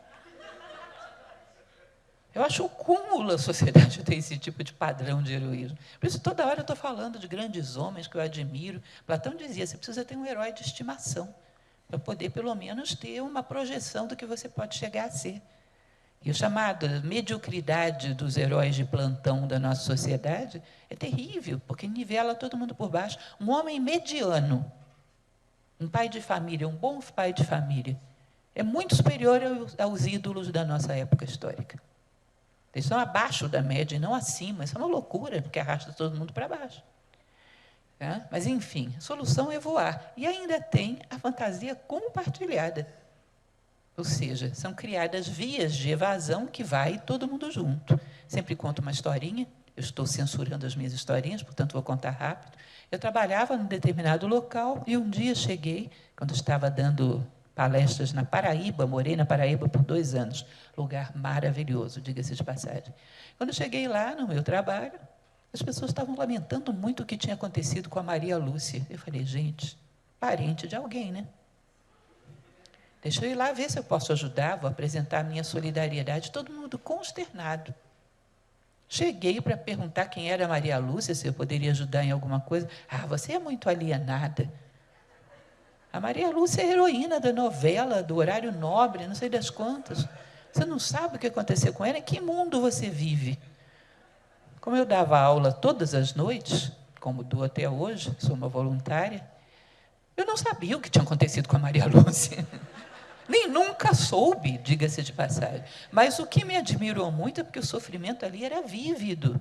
Eu acho o cúmulo a sociedade ter esse tipo de padrão de heroísmo. Por isso, toda hora eu estou falando de grandes homens que eu admiro. Platão dizia, você precisa ter um herói de estimação, para poder, pelo menos, ter uma projeção do que você pode chegar a ser. E o chamado mediocridade dos heróis de plantão da nossa sociedade é terrível, porque nivela todo mundo por baixo. Um homem mediano, um pai de família, um bom pai de família, é muito superior aos ídolos da nossa época histórica. Eles estão abaixo da média e não acima. Isso é uma loucura, porque arrasta todo mundo para baixo. Tá? Mas, enfim, a solução é voar. E ainda tem a fantasia compartilhada. Ou seja, são criadas vias de evasão que vai todo mundo junto. Sempre conto uma historinha. Eu estou censurando as minhas historinhas, portanto, vou contar rápido. Eu trabalhava num determinado local e um dia cheguei, quando estava dando palestras na Paraíba, morei na Paraíba por 2 anos, lugar maravilhoso, diga-se de passagem. Quando eu cheguei lá, no meu trabalho, as pessoas estavam lamentando muito o que tinha acontecido com a Maria Lúcia. Eu falei, gente, parente de alguém, né? Deixa eu ir lá ver se eu posso ajudar, vou apresentar a minha solidariedade. Todo mundo consternado. Cheguei para perguntar quem era a Maria Lúcia, se eu poderia ajudar em alguma coisa. Ah, você é muito alienada. A Maria Lúcia é heroína da novela, do Horário Nobre, não sei das quantas. Você não sabe o que aconteceu com ela? Em que mundo você vive? Como eu dava aula todas as noites, como dou até hoje, sou uma voluntária, eu não sabia o que tinha acontecido com a Maria Lúcia. Nem nunca soube, diga-se de passagem. Mas o que me admirou muito é porque o sofrimento ali era vívido.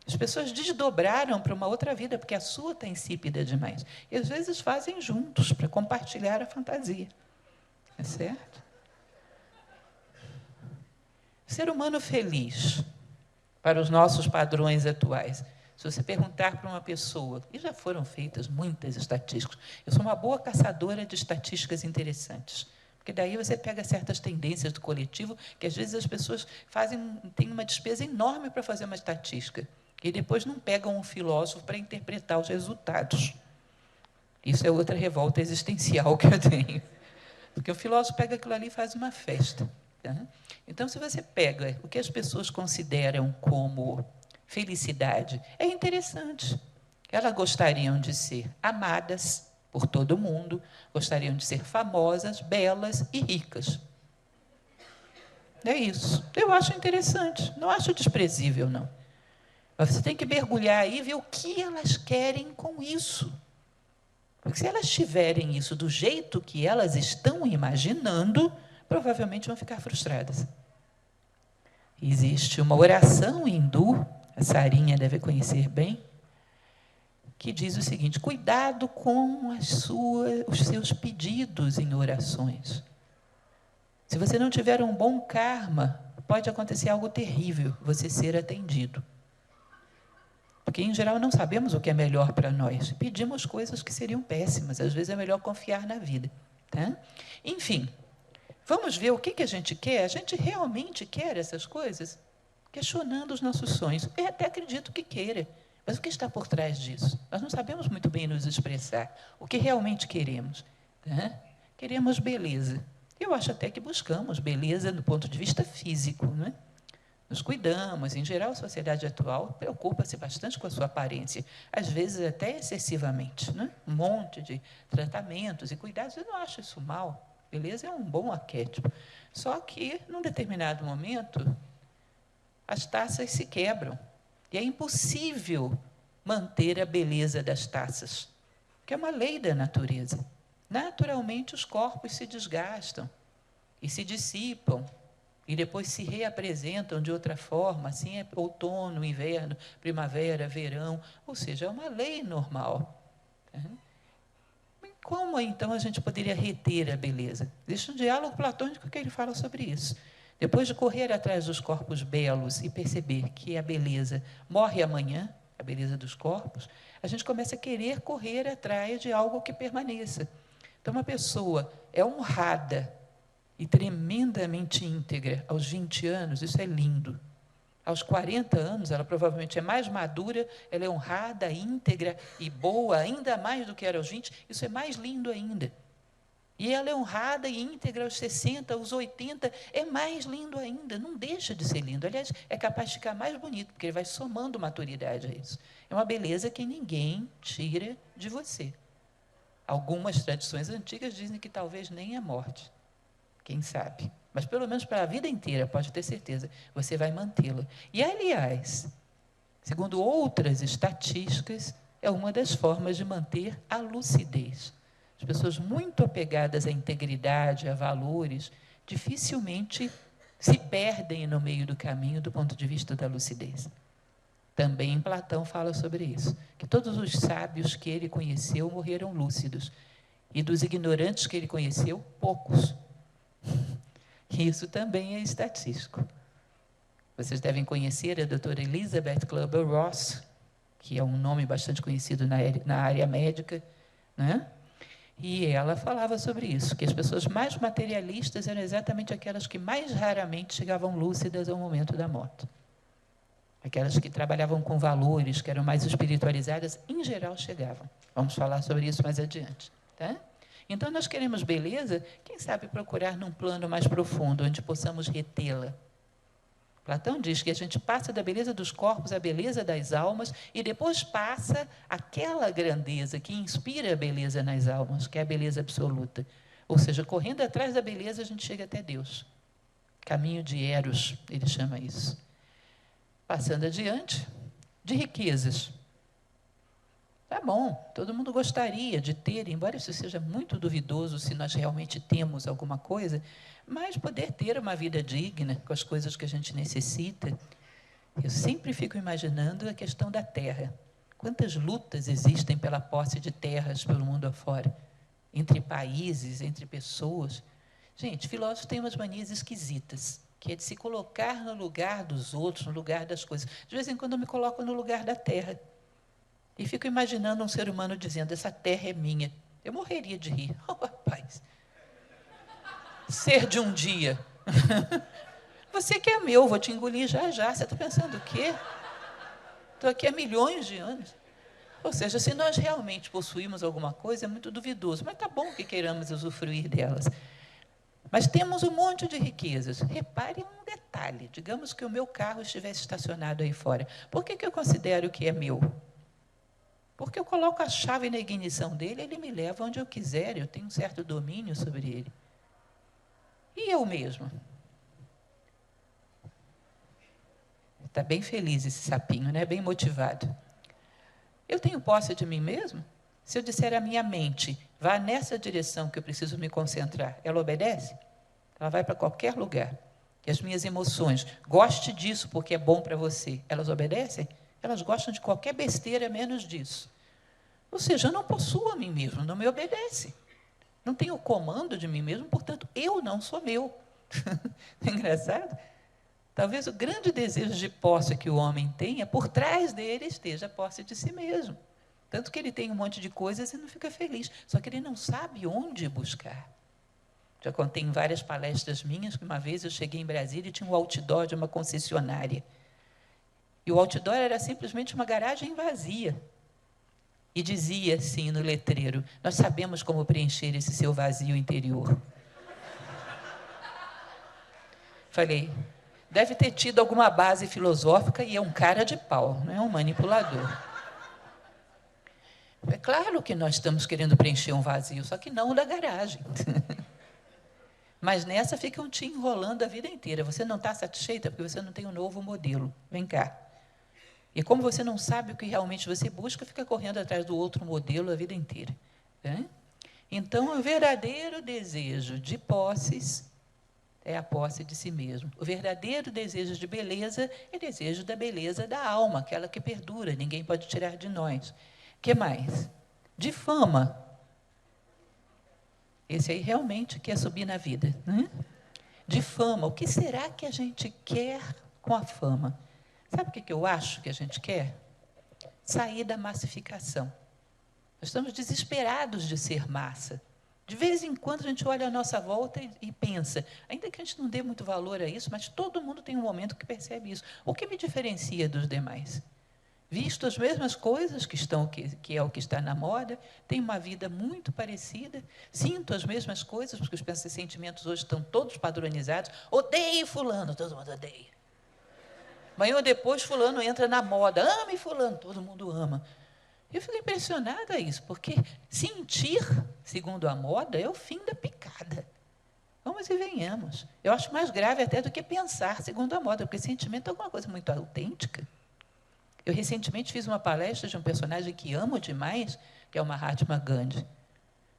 As pessoas desdobraram para uma outra vida, porque a sua está insípida demais. E, às vezes, fazem juntos para compartilhar a fantasia. É certo? Ser humano feliz, para os nossos padrões atuais. Se você perguntar para uma pessoa, e já foram feitas muitas estatísticas, eu sou uma boa caçadora de estatísticas interessantes, porque daí você pega certas tendências do coletivo, que às vezes as pessoas têm uma despesa enorme para fazer uma estatística, e depois não pegam um filósofo para interpretar os resultados. Isso é outra revolta existencial que eu tenho. Porque o filósofo pega aquilo ali e faz uma festa. Tá? Então, se você pega o que as pessoas consideram como felicidade, é interessante. Elas gostariam de ser amadas por todo mundo, gostariam de ser famosas, belas e ricas. É isso. Eu acho interessante, não acho desprezível, não. Mas você tem que mergulhar aí e ver o que elas querem com isso. Porque se elas tiverem isso do jeito que elas estão imaginando, provavelmente vão ficar frustradas. Existe uma oração hindu, a Sarinha deve conhecer bem, que diz o seguinte: cuidado com os seus pedidos em orações. Se você não tiver um bom karma, pode acontecer algo terrível, você ser atendido. Porque, em geral, não sabemos o que é melhor para nós. Pedimos coisas que seriam péssimas. Às vezes é melhor confiar na vida. Tá? Enfim, vamos ver o que a gente quer. A gente realmente quer essas coisas? Questionando os nossos sonhos. Eu até acredito que queira. Mas o que está por trás disso? Nós não sabemos muito bem nos expressar. O que realmente queremos? Tá? Queremos beleza. Eu acho até que buscamos beleza do ponto de vista físico, não é? Nos cuidamos, em geral, a sociedade atual preocupa-se bastante com a sua aparência, às vezes até excessivamente, né? Um monte de tratamentos e cuidados, eu não acho isso mal. Beleza é um bom arquétipo. Só que, num determinado momento, as taças se quebram. E é impossível manter a beleza das taças, que é uma lei da natureza. Naturalmente, os corpos se desgastam e se dissipam, e depois se reapresentam de outra forma, assim é outono, inverno, primavera, verão, ou seja, é uma lei normal. Como, então, a gente poderia reter a beleza? Existe um diálogo platônico que ele fala sobre isso. Depois de correr atrás dos corpos belos e perceber que a beleza morre amanhã, a beleza dos corpos, a gente começa a querer correr atrás de algo que permaneça. Então, uma pessoa é honrada e tremendamente íntegra aos 20 anos, isso é lindo. Aos 40 anos, ela provavelmente é mais madura, ela é honrada, íntegra e boa, ainda mais do que era aos 20, isso é mais lindo ainda. E ela é honrada e íntegra aos 60, aos 80, é mais lindo ainda, não deixa de ser lindo. Aliás, é capaz de ficar mais bonito, porque ele vai somando maturidade a isso. É uma beleza que ninguém tira de você. Algumas tradições antigas dizem que talvez nem a morte. Quem sabe? Mas, pelo menos para a vida inteira, pode ter certeza, você vai mantê-la. E, aliás, segundo outras estatísticas, é uma das formas de manter a lucidez. As pessoas muito apegadas à integridade, a valores, dificilmente se perdem no meio do caminho do ponto de vista da lucidez. Também Platão fala sobre isso, que todos os sábios que ele conheceu morreram lúcidos, e dos ignorantes que ele conheceu, poucos. Isso também é estatístico. Vocês devem conhecer a doutora Elizabeth Kubler-Ross, que é um nome bastante conhecido na área médica, né? E ela falava sobre isso, que as pessoas mais materialistas eram exatamente aquelas que mais raramente chegavam lúcidas ao momento da morte. Aquelas que trabalhavam com valores, que eram mais espiritualizadas, em geral chegavam. Vamos falar sobre isso mais adiante. Tá? Então, nós queremos beleza, quem sabe procurar num plano mais profundo, onde possamos retê-la. Platão diz que a gente passa da beleza dos corpos à beleza das almas e depois passa aquela grandeza que inspira a beleza nas almas, que é a beleza absoluta. Ou seja, correndo atrás da beleza, a gente chega até Deus. Caminho de Eros, ele chama isso. Passando adiante, de riquezas. Tá bom, todo mundo gostaria de ter, embora isso seja muito duvidoso se nós realmente temos alguma coisa, mas poder ter uma vida digna com as coisas que a gente necessita. Eu sempre fico imaginando a questão da terra. Quantas lutas existem pela posse de terras pelo mundo afora? Entre países, entre pessoas. Gente, filósofos têm umas manias esquisitas, que é de se colocar no lugar dos outros, no lugar das coisas. De vez em quando eu me coloco no lugar da terra. E fico imaginando um ser humano dizendo, essa terra é minha. Eu morreria de rir. Oh, rapaz. Ser de um dia. Você que é meu, vou te engolir já já. Você está pensando o quê? Estou aqui há milhões de anos. Ou seja, se nós realmente possuímos alguma coisa, é muito duvidoso. Mas está bom que queiramos usufruir delas. Mas temos um monte de riquezas. Repare um detalhe. Digamos que o meu carro estivesse estacionado aí fora. Por que eu considero que é meu? Porque eu coloco a chave na ignição dele, ele me leva onde eu quiser, eu tenho um certo domínio sobre ele. E eu mesmo? Está bem feliz esse sapinho, né? Bem motivado. Eu tenho posse de mim mesmo? Se eu disser à minha mente, vá nessa direção que eu preciso me concentrar, ela obedece? Ela vai para qualquer lugar. E as minhas emoções, goste disso porque é bom para você, elas obedecem? Elas gostam de qualquer besteira menos disso. Ou seja, eu não possuo a mim mesmo, não me obedece. Não tenho o comando de mim mesmo, portanto, eu não sou meu. É engraçado? Talvez o grande desejo de posse que o homem tenha, por trás dele esteja a posse de si mesmo. Tanto que ele tem um monte de coisas e não fica feliz. Só que ele não sabe onde buscar. Já contei em várias palestras minhas que uma vez eu cheguei em Brasília e tinha um outdoor de uma concessionária. E o outdoor era simplesmente uma garagem vazia. E dizia assim no letreiro, nós sabemos como preencher esse seu vazio interior. Falei, deve ter tido alguma base filosófica e é um cara de pau, não é um manipulador. É claro que nós estamos querendo preencher um vazio, só que não o da garagem. Mas nessa ficam te enrolando a vida inteira. Você não está satisfeita porque você não tem um novo modelo. Vem cá. E como você não sabe o que realmente você busca, fica correndo atrás do outro modelo a vida inteira. Né? Então, o verdadeiro desejo de posses é a posse de si mesmo. O verdadeiro desejo de beleza é o desejo da beleza da alma, aquela que perdura, ninguém pode tirar de nós. O que mais? De fama. Esse aí realmente quer subir na vida. Né? De fama. O que será que a gente quer com a fama? Sabe o que eu acho que a gente quer? Sair da massificação. Nós estamos desesperados de ser massa. De vez em quando a gente olha à nossa volta e pensa, ainda que a gente não dê muito valor a isso, mas todo mundo tem um momento que percebe isso. O que me diferencia dos demais? Visto as mesmas coisas que é o que está na moda, tenho uma vida muito parecida, sinto as mesmas coisas, porque os sentimentos hoje estão todos padronizados. Odeio fulano, todo mundo odeia. Amanhã ou depois, fulano entra na moda. Ame fulano, todo mundo ama. Eu fico impressionada a isso, porque sentir, segundo a moda, é o fim da picada. Vamos e venhamos. Eu acho mais grave até do que pensar, segundo a moda, porque sentimento é alguma coisa muito autêntica. Eu recentemente fiz uma palestra de um personagem que amo demais, que é o Mahatma Gandhi.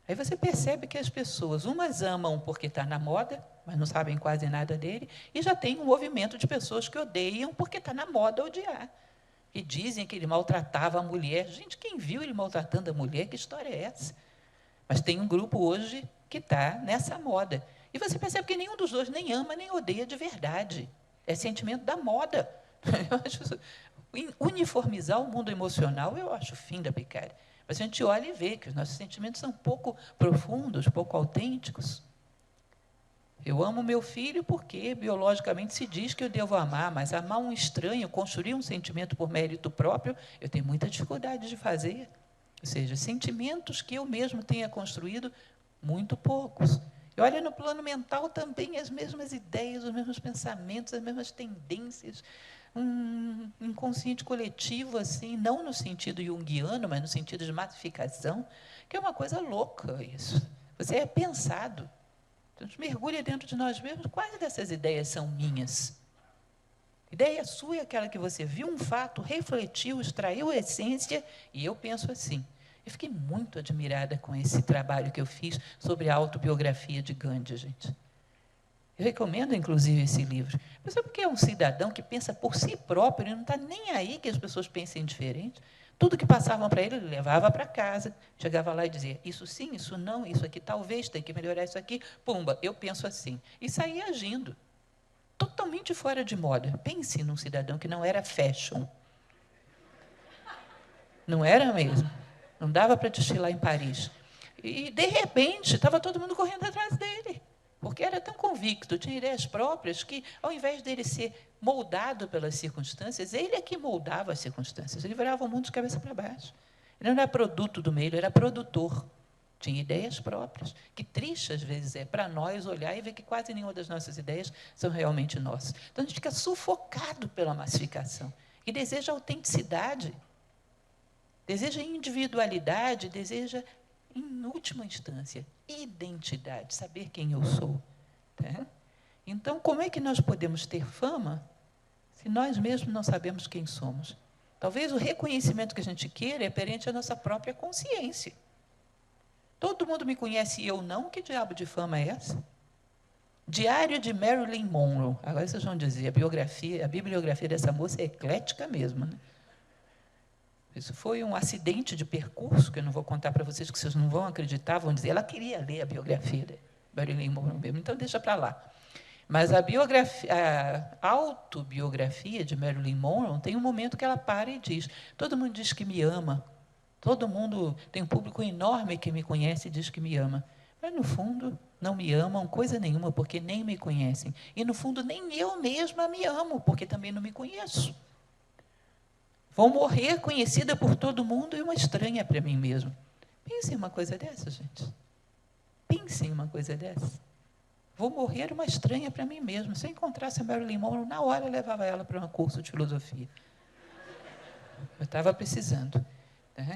Aí você percebe que as pessoas, umas amam porque está na moda, mas não sabem quase nada dele, e já tem um movimento de pessoas que odeiam porque está na moda odiar. que dizem que ele maltratava a mulher. Gente, quem viu ele maltratando a mulher? Que história é essa? Mas tem um grupo hoje que está nessa moda. E você percebe que nenhum dos dois nem ama nem odeia de verdade. É sentimento da moda. Eu acho isso, uniformizar o mundo emocional, eu acho o fim da picária. Mas a gente olha e vê que os nossos sentimentos são pouco profundos, pouco autênticos. Eu amo meu filho porque, biologicamente, se diz que eu devo amar, mas amar um estranho, construir um sentimento por mérito próprio, eu tenho muita dificuldade de fazer. Ou seja, sentimentos que eu mesmo tenha construído, muito poucos. E olha, no plano mental também as mesmas ideias, os mesmos pensamentos, as mesmas tendências, um inconsciente coletivo, assim, não no sentido junguiano, mas no sentido de massificação, que é uma coisa louca isso. Você é pensado. Então, a gente mergulha dentro de nós mesmos, quais dessas ideias são minhas? Ideia sua é aquela que você viu um fato, refletiu, extraiu a essência, e eu penso assim. Eu fiquei muito admirada com esse trabalho que eu fiz sobre a autobiografia de Gandhi, gente. Eu recomendo, inclusive, esse livro. Mas é porque é um cidadão que pensa por si próprio, ele não está nem aí que as pessoas pensem diferente. Tudo que passavam para ele, ele levava para casa, chegava lá e dizia, isso sim, isso não, isso aqui talvez, tem que melhorar isso aqui, pumba, eu penso assim. E saía agindo. Totalmente fora de moda. Pense num cidadão que não era fashion. Não era mesmo. Não dava para desfilar em Paris. E, de repente, estava todo mundo correndo atrás dele, porque era tão convicto, tinha ideias próprias, que, ao invés dele ser moldado pelas circunstâncias, ele é que moldava as circunstâncias. Ele virava o mundo de cabeça para baixo. Ele não era produto do meio, ele era produtor. Tinha ideias próprias. Que triste, às vezes, é para nós olhar e ver que quase nenhuma das nossas ideias são realmente nossas. Então, a gente fica sufocado pela massificação e deseja autenticidade, deseja individualidade, deseja, em última instância, identidade, saber quem eu sou. Tá? Então, como é que nós podemos ter fama se nós mesmos não sabemos quem somos? Talvez o reconhecimento que a gente queira é perante a nossa própria consciência. Todo mundo me conhece e eu não? Que diabo de fama é essa? Diário de Marilyn Monroe. Agora vocês vão dizer, a bibliografia dessa moça é eclética mesmo, né? Isso foi um acidente de percurso, que eu não vou contar para vocês, que vocês não vão acreditar, vão dizer, ela queria ler a biografia de Marilyn Monroe mesmo, então deixa para lá. Mas a autobiografia de Marilyn Monroe tem um momento que ela para e diz, todo mundo diz que me ama, todo mundo, tem um público enorme que me conhece e diz que me ama, mas, no fundo, não me amam coisa nenhuma, porque nem me conhecem. E, no fundo, nem eu mesma me amo, porque também não me conheço. Vou morrer conhecida por todo mundo e uma estranha para mim mesmo. Pense em uma coisa dessa, gente. Pense em uma coisa dessa. Vou morrer uma estranha para mim mesmo. Se eu encontrasse a Marilyn Monroe, na hora eu levava ela para um curso de filosofia. Eu estava precisando.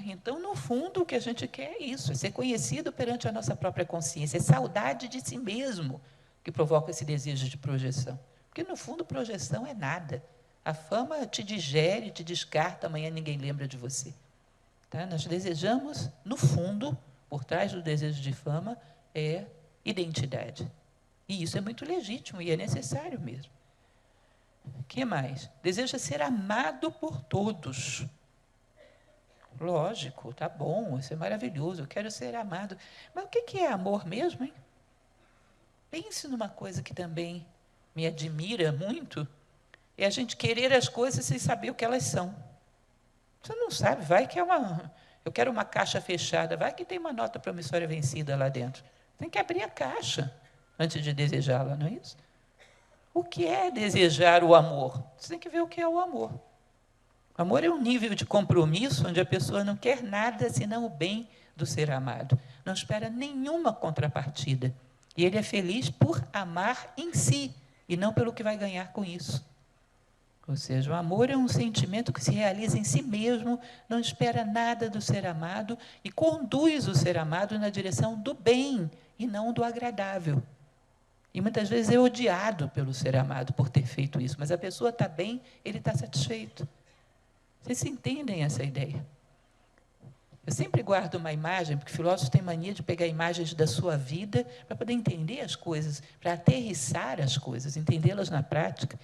Então, no fundo, o que a gente quer é isso, é ser conhecido perante a nossa própria consciência, é saudade de si mesmo que provoca esse desejo de projeção. Porque, no fundo, projeção é nada. A fama te digere, te descarta, amanhã ninguém lembra de você. Tá? Nós desejamos, no fundo, por trás do desejo de fama, é identidade. E isso é muito legítimo e é necessário mesmo. O que mais? Deseja ser amado por todos. Lógico, tá bom, isso é maravilhoso, eu quero ser amado. Mas o que é amor mesmo, hein? Pense numa coisa que também me admira muito, é a gente querer as coisas sem saber o que elas são. Você não sabe, vai que é eu quero uma caixa fechada, vai que tem uma nota promissória vencida lá dentro. Tem que abrir a caixa antes de desejá-la, não é isso? O que é desejar o amor? Você tem que ver o que é o amor. O amor é um nível de compromisso onde a pessoa não quer nada senão o bem do ser amado. Não espera nenhuma contrapartida. E ele é feliz por amar em si, e não pelo que vai ganhar com isso. Ou seja, o amor é um sentimento que se realiza em si mesmo, não espera nada do ser amado e conduz o ser amado na direção do bem e não do agradável. E muitas vezes é odiado pelo ser amado por ter feito isso, mas a pessoa está bem, ele está satisfeito. Vocês entendem essa ideia? Eu sempre guardo uma imagem, porque filósofos têm mania de pegar imagens da sua vida para poder entender as coisas, para aterrissar as coisas, entendê-las na prática.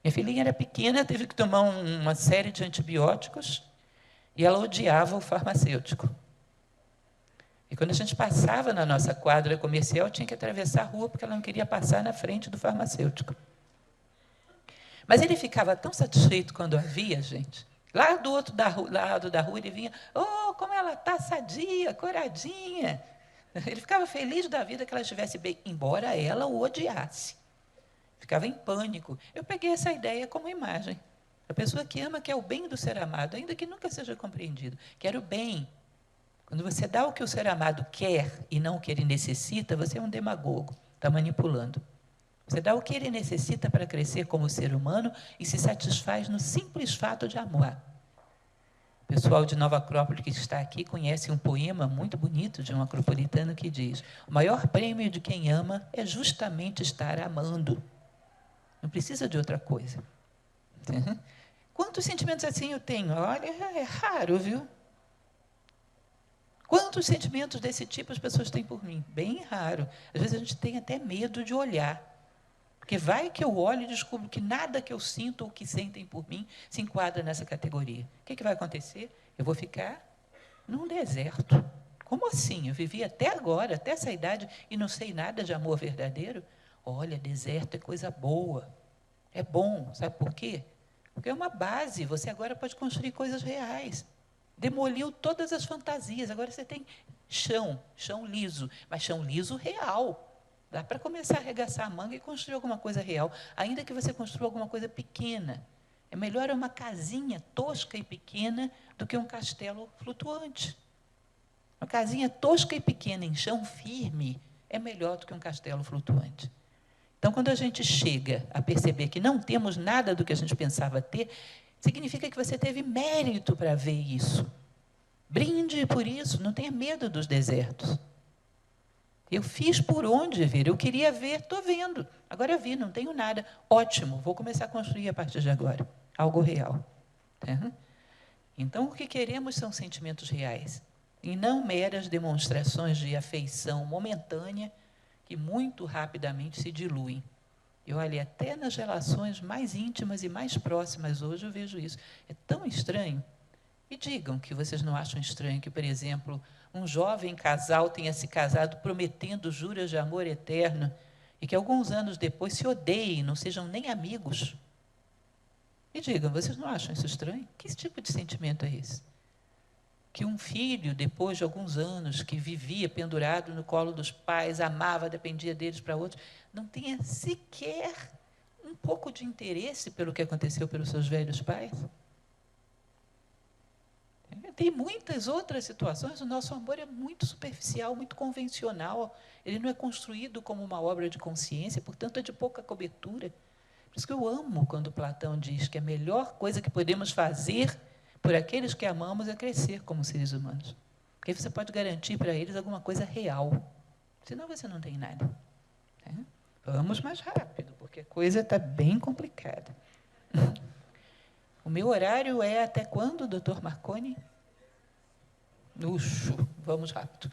Minha filhinha era pequena, teve que tomar uma série de antibióticos e ela odiava o farmacêutico. E quando a gente passava na nossa quadra comercial, tinha que atravessar a rua porque ela não queria passar na frente do farmacêutico. Mas ele ficava tão satisfeito quando a via, gente. Lá do outro lado da rua ele vinha, oh, como ela está sadia, coradinha. Ele ficava feliz da vida que ela estivesse bem, embora ela o odiasse. Ficava em pânico. Eu peguei essa ideia como imagem. A pessoa que ama quer o bem do ser amado, ainda que nunca seja compreendido. Quer o bem. Quando você dá o que o ser amado quer e não o que ele necessita, você é um demagogo, está manipulando. Você dá o que ele necessita para crescer como ser humano e se satisfaz no simples fato de amar. O pessoal de Nova Acrópole que está aqui conhece um poema muito bonito de um acropolitano que diz: o maior prêmio de quem ama é justamente estar amando. Não precisa de outra coisa. Quantos sentimentos assim eu tenho? Olha, é raro, viu? Quantos sentimentos desse tipo as pessoas têm por mim? Bem raro. Às vezes a gente tem até medo de olhar. Porque vai que eu olho e descubro que nada que eu sinto ou que sentem por mim se enquadra nessa categoria. O que vai acontecer? Eu vou ficar num deserto. Como assim? Eu vivi até agora, até essa idade, e não sei nada de amor verdadeiro? Olha, deserto é coisa boa. É bom. Sabe por quê? Porque é uma base. Você agora pode construir coisas reais. Demoliu todas as fantasias. Agora você tem chão liso, mas chão liso real. Dá para começar a arregaçar a manga e construir alguma coisa real, ainda que você construa alguma coisa pequena. É melhor uma casinha tosca e pequena do que um castelo flutuante. Uma casinha tosca e pequena em chão firme é melhor do que um castelo flutuante. Então, quando a gente chega a perceber que não temos nada do que a gente pensava ter, significa que você teve mérito para ver isso. Brinde por isso, não tenha medo dos desertos. Eu fiz por onde ver, eu queria ver, estou vendo. Agora eu vi, não tenho nada. Ótimo, vou começar a construir a partir de agora. Algo real. Então, o que queremos são sentimentos reais. E não meras demonstrações de afeição momentânea que muito rapidamente se diluem. E olha, até nas relações mais íntimas e mais próximas hoje eu vejo isso. É tão estranho. E digam que vocês não acham estranho que, por exemplo, um jovem casal tenha se casado prometendo juras de amor eterno e que alguns anos depois se odeiem, não sejam nem amigos. E digam, vocês não acham isso estranho? Que tipo de sentimento é esse? Que um filho, depois de alguns anos, que vivia pendurado no colo dos pais, amava, dependia deles para outros, não tenha sequer um pouco de interesse pelo que aconteceu pelos seus velhos pais? Tem muitas outras situações, o nosso amor é muito superficial, muito convencional, ele não é construído como uma obra de consciência, portanto é de pouca cobertura. Por isso que eu amo quando Platão diz que a melhor coisa que podemos fazer por aqueles que amamos é crescer como seres humanos. Porque aí você pode garantir para eles alguma coisa real, senão você não tem nada. Vamos mais rápido, porque a coisa está bem complicada. O meu horário é até quando, doutor Marconi? Luxo, vamos rápido.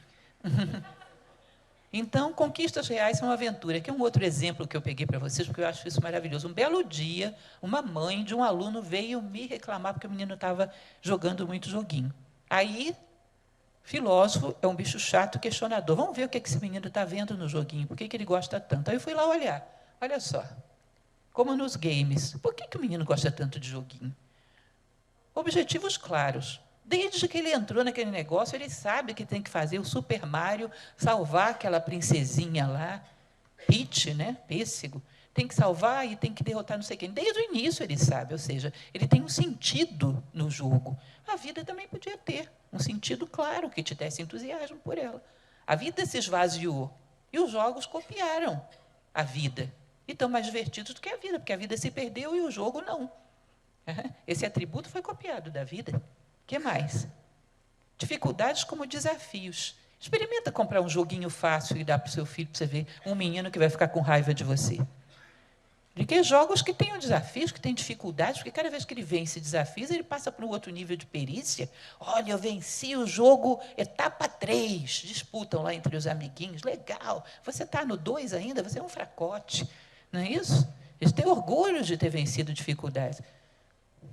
Então, conquistas reais são uma aventura. Aqui é um outro exemplo que eu peguei para vocês, porque eu acho isso maravilhoso. Um belo dia, uma mãe de um aluno veio me reclamar porque o menino estava jogando muito joguinho. Aí, filósofo é um bicho chato, questionador. Vamos ver o que esse menino está vendo no joguinho, por que ele gosta tanto. Aí eu fui lá olhar. Olha só, como nos games. Por que o menino gosta tanto de joguinho? Objetivos claros. Desde que ele entrou naquele negócio, ele sabe que tem que fazer o Super Mario, salvar aquela princesinha lá, Peach, né? Pêssego. Tem que salvar e tem que derrotar não sei quem. Desde o início ele sabe, ou seja, ele tem um sentido no jogo. A vida também podia ter um sentido claro, que te desse entusiasmo por ela. A vida se esvaziou e os jogos copiaram a vida. E estão mais divertidos do que a vida, porque a vida se perdeu e o jogo não. Esse atributo foi copiado da vida. O que mais? Dificuldades como desafios. Experimenta comprar um joguinho fácil e dar para o seu filho, para você ver um menino que vai ficar com raiva de você. Porque jogos que tenham desafios, que têm dificuldades, porque cada vez que ele vence desafios, ele passa para um outro nível de perícia. Olha, eu venci o jogo etapa 3, disputam lá entre os amiguinhos, legal. Você está no 2 ainda, você é um fracote, não é isso? Eles têm orgulho de ter vencido dificuldades.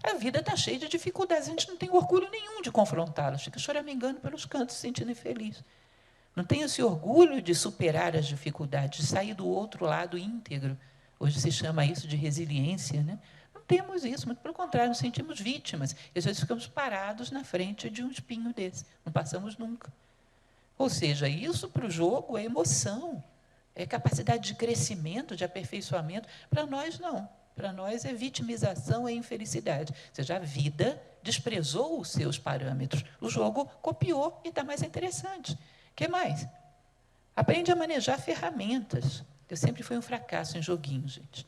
A vida está cheia de dificuldades, a gente não tem orgulho nenhum de confrontá-las, fica choramingando pelos cantos, se sentindo infeliz. Não tem esse orgulho de superar as dificuldades, de sair do outro lado íntegro. Hoje se chama isso de resiliência, né? Não temos isso, muito pelo contrário, nos sentimos vítimas. E às vezes ficamos parados na frente de um espinho desse, não passamos nunca. Ou seja, isso para o jogo é emoção, é capacidade de crescimento, de aperfeiçoamento. Para nós, não. Para nós é vitimização, é infelicidade. Ou seja, a vida desprezou os seus parâmetros. O jogo copiou e está mais interessante. O que mais? Aprende a manejar ferramentas. Eu sempre fui um fracasso em joguinho, gente.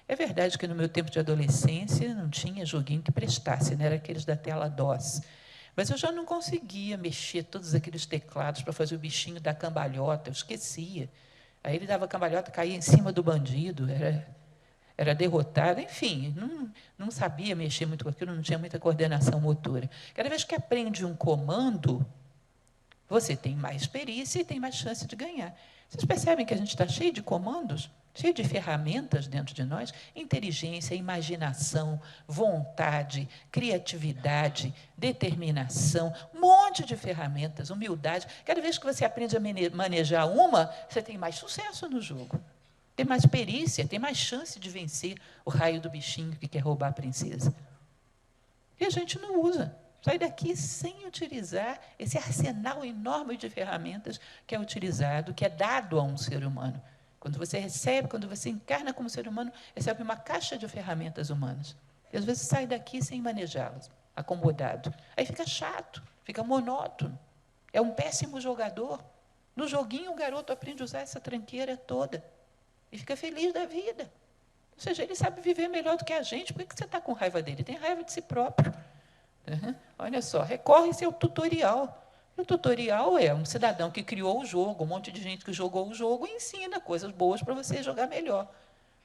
É verdade que no meu tempo de adolescência não tinha joguinho que prestasse, né? Era aqueles da tela DOS. Mas eu já não conseguia mexer todos aqueles teclados para fazer o bichinho dar cambalhota, eu esquecia. Aí ele dava cambalhota, caía em cima do bandido, era derrotado, enfim, não sabia mexer muito com aquilo, não tinha muita coordenação motora. Cada vez que aprende um comando, você tem mais perícia e tem mais chance de ganhar. Vocês percebem que a gente está cheio de comandos, cheio de ferramentas dentro de nós? Inteligência, imaginação, vontade, criatividade, determinação, um monte de ferramentas, humildade. Cada vez que você aprende a manejar uma, você tem mais sucesso no jogo. Tem mais perícia, tem mais chance de vencer o raio do bichinho que quer roubar a princesa. E a gente não usa. Sai daqui sem utilizar esse arsenal enorme de ferramentas que é utilizado, que é dado a um ser humano. Quando você recebe, quando você encarna como ser humano, recebe uma caixa de ferramentas humanas. E às vezes sai daqui sem manejá-las, acomodado. Aí fica chato, fica monótono. É um péssimo jogador. No joguinho, o garoto aprende a usar essa tranqueira toda. E fica feliz da vida. Ou seja, ele sabe viver melhor do que a gente. Por que você está com raiva dele? Tem raiva de si próprio. Olha só, recorre-se ao tutorial. E o tutorial é um cidadão que criou o jogo, um monte de gente que jogou o jogo e ensina coisas boas para você jogar melhor.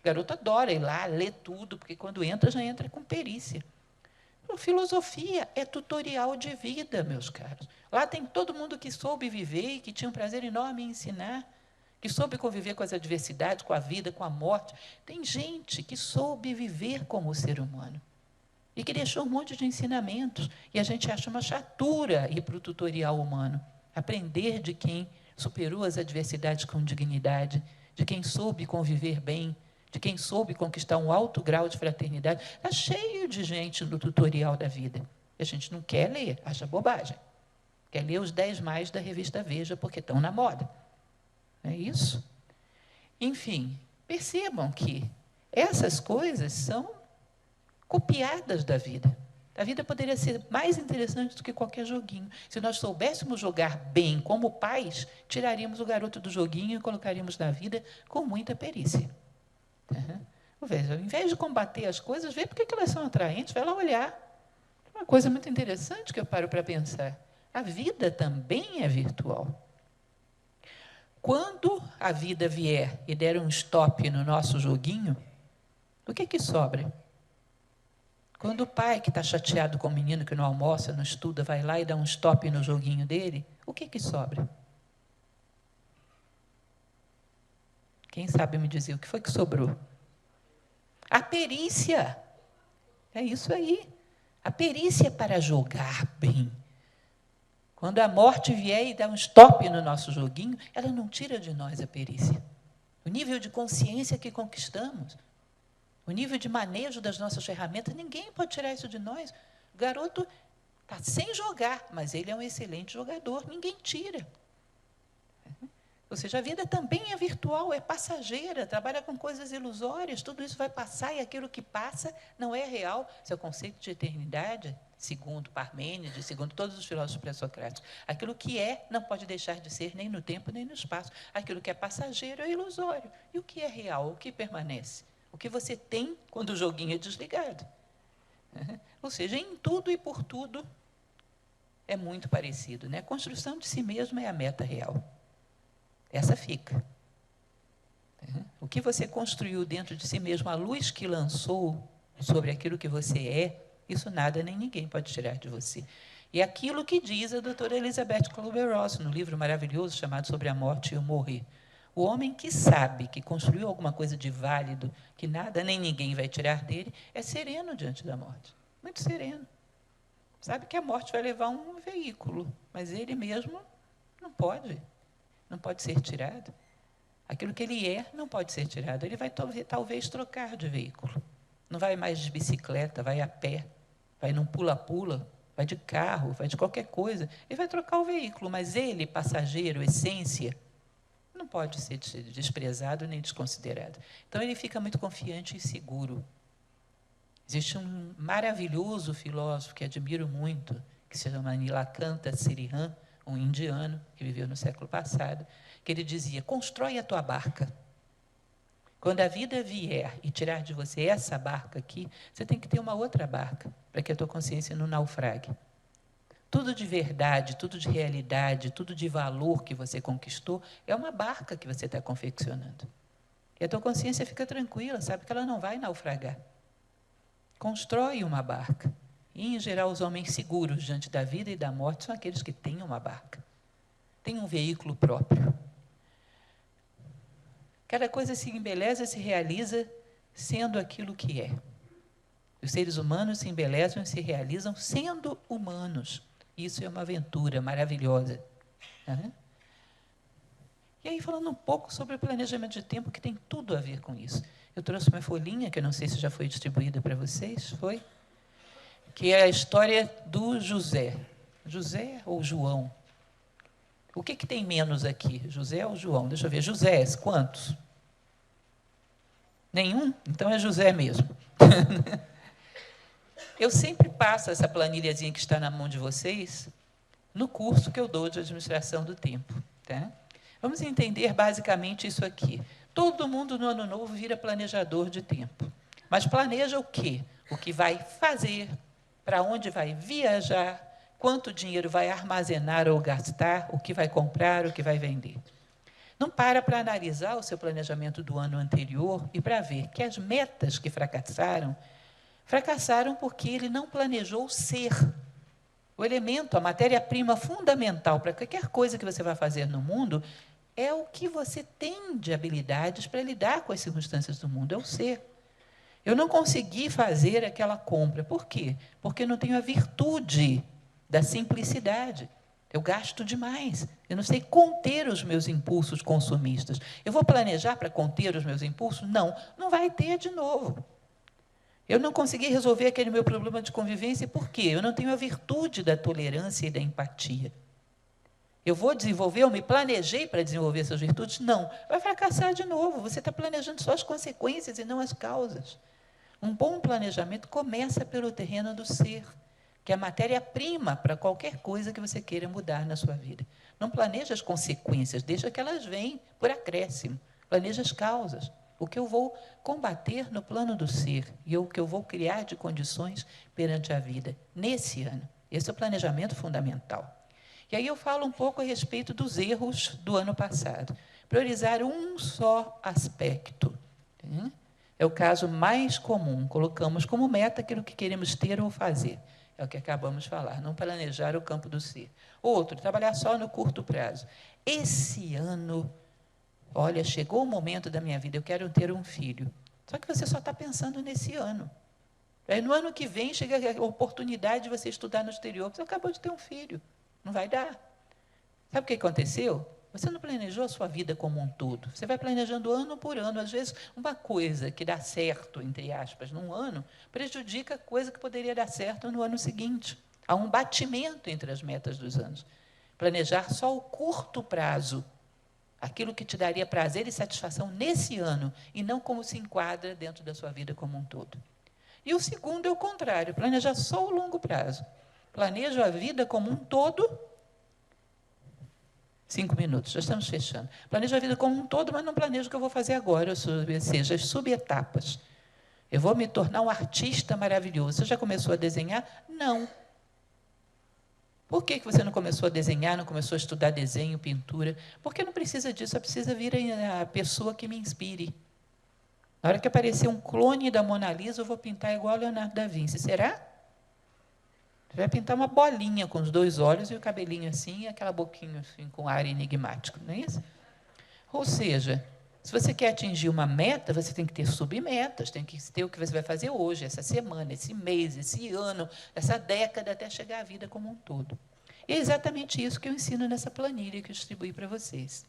O garoto adora ir lá, ler tudo, porque quando entra, já entra com perícia. A filosofia é tutorial de vida, meus caros. Lá tem todo mundo que soube viver e que tinha um prazer enorme em ensinar, que soube conviver com as adversidades, com a vida, com a morte. Tem gente que soube viver como ser humano e que deixou um monte de ensinamentos. E a gente acha uma chatura ir para o tutorial humano, aprender de quem superou as adversidades com dignidade, de quem soube conviver bem, de quem soube conquistar um alto grau de fraternidade. Está cheio de gente no tutorial da vida. E a gente não quer ler, acha bobagem. Quer ler os 10 mais da revista Veja, porque estão na moda. Não é isso? Enfim, percebam que essas coisas são copiadas da vida. A vida poderia ser mais interessante do que qualquer joguinho. Se nós soubéssemos jogar bem como pais, tiraríamos o garoto do joguinho e colocaríamos na vida com muita perícia. Veja, ao invés de combater as coisas, vê por que elas são atraentes, vai lá olhar. Uma coisa muito interessante que eu paro para pensar. A vida também é virtual. Quando a vida vier e der um stop no nosso joguinho, o que sobra? Quando o pai, que está chateado com o menino que não almoça, não estuda, vai lá e dá um stop no joguinho dele, o que sobra? Quem sabe me dizer o que foi que sobrou? A perícia. É isso aí. A perícia para jogar bem. Quando a morte vier e dá um stop no nosso joguinho, ela não tira de nós a perícia. O nível de consciência que conquistamos, o nível de manejo das nossas ferramentas, ninguém pode tirar isso de nós. O garoto está sem jogar, mas ele é um excelente jogador, ninguém tira. Ou seja, a vida também é virtual, é passageira, trabalha com coisas ilusórias, tudo isso vai passar e aquilo que passa não é real. Esse é o conceito de eternidade, segundo Parmênides, segundo todos os filósofos pré-socráticos. Aquilo que é não pode deixar de ser nem no tempo nem no espaço. Aquilo que é passageiro é ilusório. E o que é real, o que permanece? O que você tem quando o joguinho é desligado. Ou seja, em tudo e por tudo é muito parecido, né? A construção de si mesmo é a meta real. Essa fica. O que você construiu dentro de si mesmo, a luz que lançou sobre aquilo que você é, isso nada nem ninguém pode tirar de você. E aquilo que diz a doutora Elizabeth Kübler-Ross, no livro maravilhoso chamado Sobre a Morte e o Morrer. O homem que sabe que construiu alguma coisa de válido, que nada nem ninguém vai tirar dele, é sereno diante da morte. Muito sereno. Sabe que a morte vai levar um veículo, mas ele mesmo não pode ser tirado. Aquilo que ele é não pode ser tirado. Ele vai talvez trocar de veículo. Não vai mais de bicicleta, vai a pé, vai num pula-pula, vai de carro, vai de qualquer coisa. Ele vai trocar o veículo, mas ele, passageiro, essência, não pode ser desprezado nem desconsiderado. Então, ele fica muito confiante e seguro. Existe um maravilhoso filósofo que admiro muito, que se chama Nilakanta Sirihan, um indiano que viveu no século passado, que ele dizia: constrói a tua barca. Quando a vida vier e tirar de você essa barca aqui, você tem que ter uma outra barca, para que a tua consciência não naufrague. Tudo de verdade, tudo de realidade, tudo de valor que você conquistou, é uma barca que você está confeccionando. E a tua consciência fica tranquila, sabe que ela não vai naufragar. Constrói uma barca. E, em geral, os homens seguros diante da vida e da morte são aqueles que têm uma barca. Têm um veículo próprio. Cada coisa se embeleza e se realiza sendo aquilo que é. Os seres humanos se embelezam e se realizam sendo humanos. Isso é uma aventura maravilhosa. E aí, falando um pouco sobre o planejamento de tempo, que tem tudo a ver com isso. Eu trouxe uma folhinha, que eu não sei se já foi distribuída para vocês, foi? Que é a história do José. José ou João? O que tem menos aqui? José ou João? Deixa eu ver. José, quantos? Nenhum? Então é José mesmo. Eu sempre passo essa planilhazinha que está na mão de vocês no curso que eu dou de administração do tempo. Tá? Vamos entender basicamente isso aqui. Todo mundo no ano novo vira planejador de tempo. Mas planeja o quê? O que vai fazer, para onde vai viajar, quanto dinheiro vai armazenar ou gastar, o que vai comprar, o que vai vender. Não para analisar o seu planejamento do ano anterior e para ver que as metas que fracassaram porque ele não planejou ser. O elemento, a matéria-prima fundamental para qualquer coisa que você vai fazer no mundo é o que você tem de habilidades para lidar com as circunstâncias do mundo, é o ser. Eu não consegui fazer aquela compra. Por quê? Porque eu não tenho a virtude da simplicidade. Eu gasto demais. Eu não sei conter os meus impulsos consumistas. Eu vou planejar para conter os meus impulsos? Não, não vai ter de novo. Eu não consegui resolver aquele meu problema de convivência, por quê? Eu não tenho a virtude da tolerância e da empatia. Eu vou desenvolver, eu me planejei para desenvolver essas virtudes? Não, vai fracassar de novo. Você está planejando só as consequências e não as causas. Um bom planejamento começa pelo terreno do ser, que é a matéria-prima para qualquer coisa que você queira mudar na sua vida. Não planeja as consequências, deixa que elas venham por acréscimo. Planeja as causas. O que eu vou combater no plano do ser e o que eu vou criar de condições perante a vida nesse ano. Esse é o planejamento fundamental. E aí eu falo um pouco a respeito dos erros do ano passado. Priorizar um só aspecto. É o caso mais comum. Colocamos como meta aquilo que queremos ter ou fazer. É o que acabamos de falar. Não planejar o campo do ser. Outro, trabalhar só no curto prazo. Esse ano, olha, chegou o momento da minha vida, eu quero ter um filho. Só que você só está pensando nesse ano. Aí, no ano que vem, chega a oportunidade de você estudar no exterior. Você acabou de ter um filho. Não vai dar. Sabe o que aconteceu? Você não planejou a sua vida como um todo. Você vai planejando ano por ano. Às vezes, uma coisa que dá certo, entre aspas, num ano, prejudica a coisa que poderia dar certo no ano seguinte. Há um batimento entre as metas dos anos. Planejar só o curto prazo, aquilo que te daria prazer e satisfação nesse ano, e não como se enquadra dentro da sua vida como um todo. E o segundo é o contrário, planejar só o longo prazo. Planejo a vida como um todo. 5 minutos, já estamos fechando. Planejo a vida como um todo, mas não planejo o que eu vou fazer agora, ou seja, as subetapas. Eu vou me tornar um artista maravilhoso. Você já começou a desenhar? Não. Por que você não começou a desenhar, não começou a estudar desenho, pintura? Porque não precisa disso, só precisa vir a pessoa que me inspire. Na hora que aparecer um clone da Mona Lisa, eu vou pintar igual a Leonardo da Vinci. Será? Você vai pintar uma bolinha com os 2 olhos e o cabelinho assim, e aquela boquinha assim, com ar enigmático, não é isso? Ou seja, se você quer atingir uma meta, você tem que ter submetas, tem que ter o que você vai fazer hoje, essa semana, esse mês, esse ano, essa década, até chegar à vida como um todo. E é exatamente isso que eu ensino nessa planilha que eu distribuí para vocês.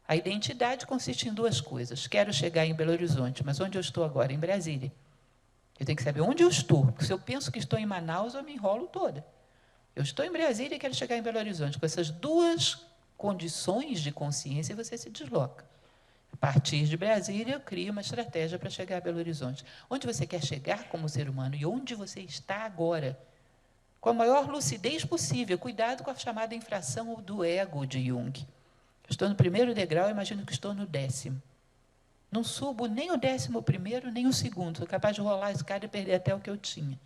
A identidade consiste em duas coisas. Quero chegar em Belo Horizonte, mas onde eu estou agora? Em Brasília. Eu tenho que saber onde eu estou, porque se eu penso que estou em Manaus, eu me enrolo toda. Eu estou em Brasília e quero chegar em Belo Horizonte. Com essas duas condições de consciência, você se desloca. A partir de Brasília, eu crio uma estratégia para chegar a Belo Horizonte. Onde você quer chegar como ser humano e onde você está agora, com a maior lucidez possível. Cuidado com a chamada infração do ego de Jung. Estou no primeiro degrau, imagino que estou no 10º. Não subo nem o 11º, nem o 2º. Sou capaz de rolar a escada e perder até o que eu tinha.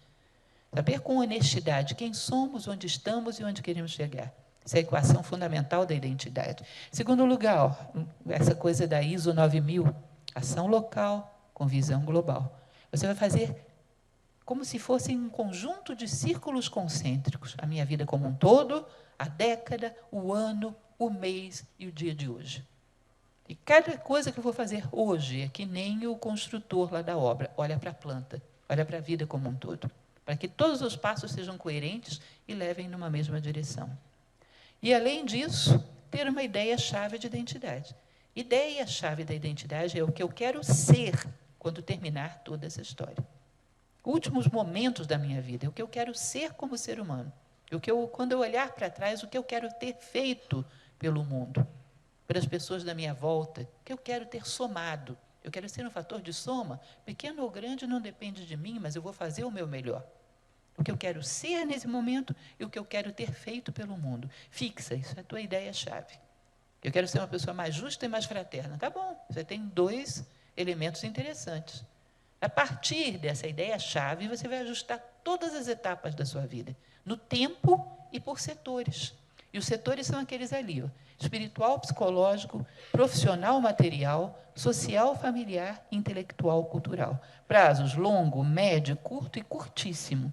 Saber com honestidade quem somos, onde estamos e onde queremos chegar. Essa é a equação fundamental da identidade. Segundo lugar, essa coisa da ISO 9000, ação local com visão global. Você vai fazer como se fossem um conjunto de círculos concêntricos. A minha vida como um todo, a década, o ano, o mês e o dia de hoje. E cada coisa que eu vou fazer hoje é que nem o construtor lá da obra. Olha para a planta, olha para a vida como um todo. Para que todos os passos sejam coerentes e levem numa mesma direção. E, além disso, ter uma ideia-chave de identidade. Ideia-chave da identidade é o que eu quero ser quando terminar toda essa história. Últimos momentos da minha vida, é o que eu quero ser como ser humano. Quando eu olhar para trás, o que eu quero ter feito pelo mundo, pelas pessoas da minha volta, o que eu quero ter somado. Eu quero ser um fator de soma, pequeno ou grande não depende de mim, mas eu vou fazer o meu melhor. O que eu quero ser nesse momento e o que eu quero ter feito pelo mundo. Fixa, isso é a tua ideia-chave. Eu quero ser uma pessoa mais justa e mais fraterna. Tá bom, você tem 2 elementos interessantes. A partir dessa ideia-chave, você vai ajustar todas as etapas da sua vida, no tempo e por setores. E os setores são aqueles ali, ó, espiritual, psicológico, profissional, material, social, familiar, intelectual, cultural. Prazos longo, médio, curto e curtíssimo.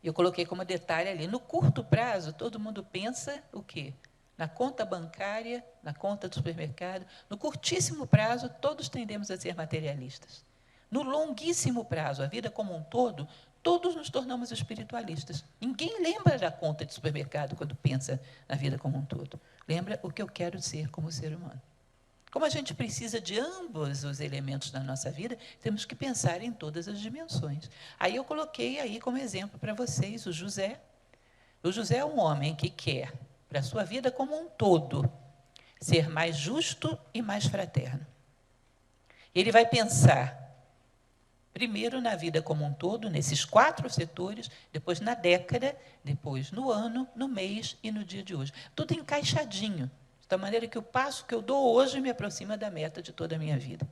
Eu coloquei como detalhe ali, no curto prazo, todo mundo pensa o quê? Na conta bancária, na conta do supermercado. No curtíssimo prazo, todos tendemos a ser materialistas. No longuíssimo prazo, a vida como um todo, todos nos tornamos espiritualistas. Ninguém lembra da conta de supermercado quando pensa na vida como um todo. Lembra o que eu quero ser como ser humano. Como a gente precisa de ambos os elementos da nossa vida, temos que pensar em todas as dimensões. Aí eu coloquei aí como exemplo para vocês o José. O José é um homem que quer, para a sua vida como um todo, ser mais justo e mais fraterno. Ele vai pensar, primeiro na vida como um todo, nesses 4 setores, depois na década, depois no ano, no mês e no dia de hoje. Tudo encaixadinho. Da maneira que o passo que eu dou hoje me aproxima da meta de toda a minha vida.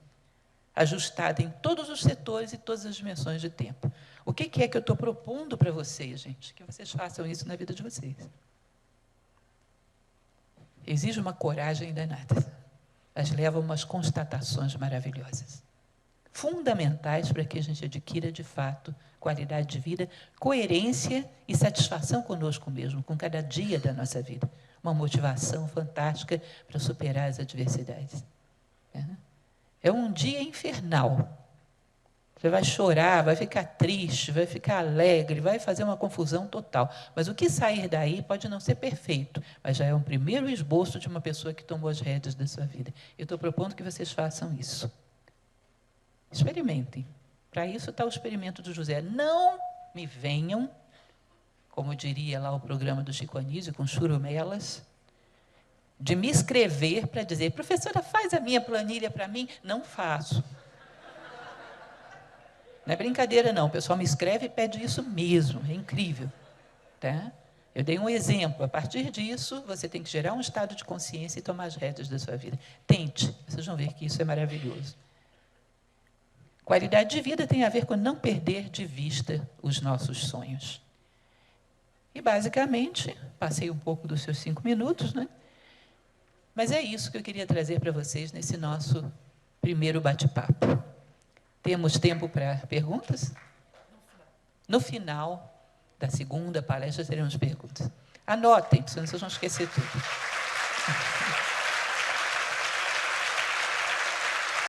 Ajustada em todos os setores e todas as dimensões de tempo. O que é que eu estou propondo para vocês, gente? Que vocês façam isso na vida de vocês. Exige uma coragem danada. Mas leva umas constatações maravilhosas. Fundamentais para que a gente adquira, de fato, qualidade de vida, coerência e satisfação conosco mesmo, com cada dia da nossa vida. Uma motivação fantástica para superar as adversidades. É um dia infernal. Você vai chorar, vai ficar triste, vai ficar alegre, vai fazer uma confusão total. Mas o que sair daí pode não ser perfeito, mas já é um primeiro esboço de uma pessoa que tomou as rédeas da sua vida. Eu estou propondo que vocês façam isso. Experimentem. Para isso está o experimento do José. Não me venham, como diria lá o programa do Chico Anísio, com churumelas, de me escrever para dizer, professora, faz a minha planilha para mim. Não faço. Não é brincadeira, não. O pessoal me escreve e pede isso mesmo. É incrível. Tá? Eu dei um exemplo. A partir disso, você tem que gerar um estado de consciência e tomar as rédeas da sua vida. Tente. Vocês vão ver que isso é maravilhoso. Qualidade de vida tem a ver com não perder de vista os nossos sonhos. E, basicamente, passei um pouco dos seus 5 minutos, né? Mas é isso que eu queria trazer para vocês nesse nosso primeiro bate-papo. Temos tempo para perguntas? No final da segunda palestra, teremos perguntas. Anotem, senão vocês vão esquecer tudo.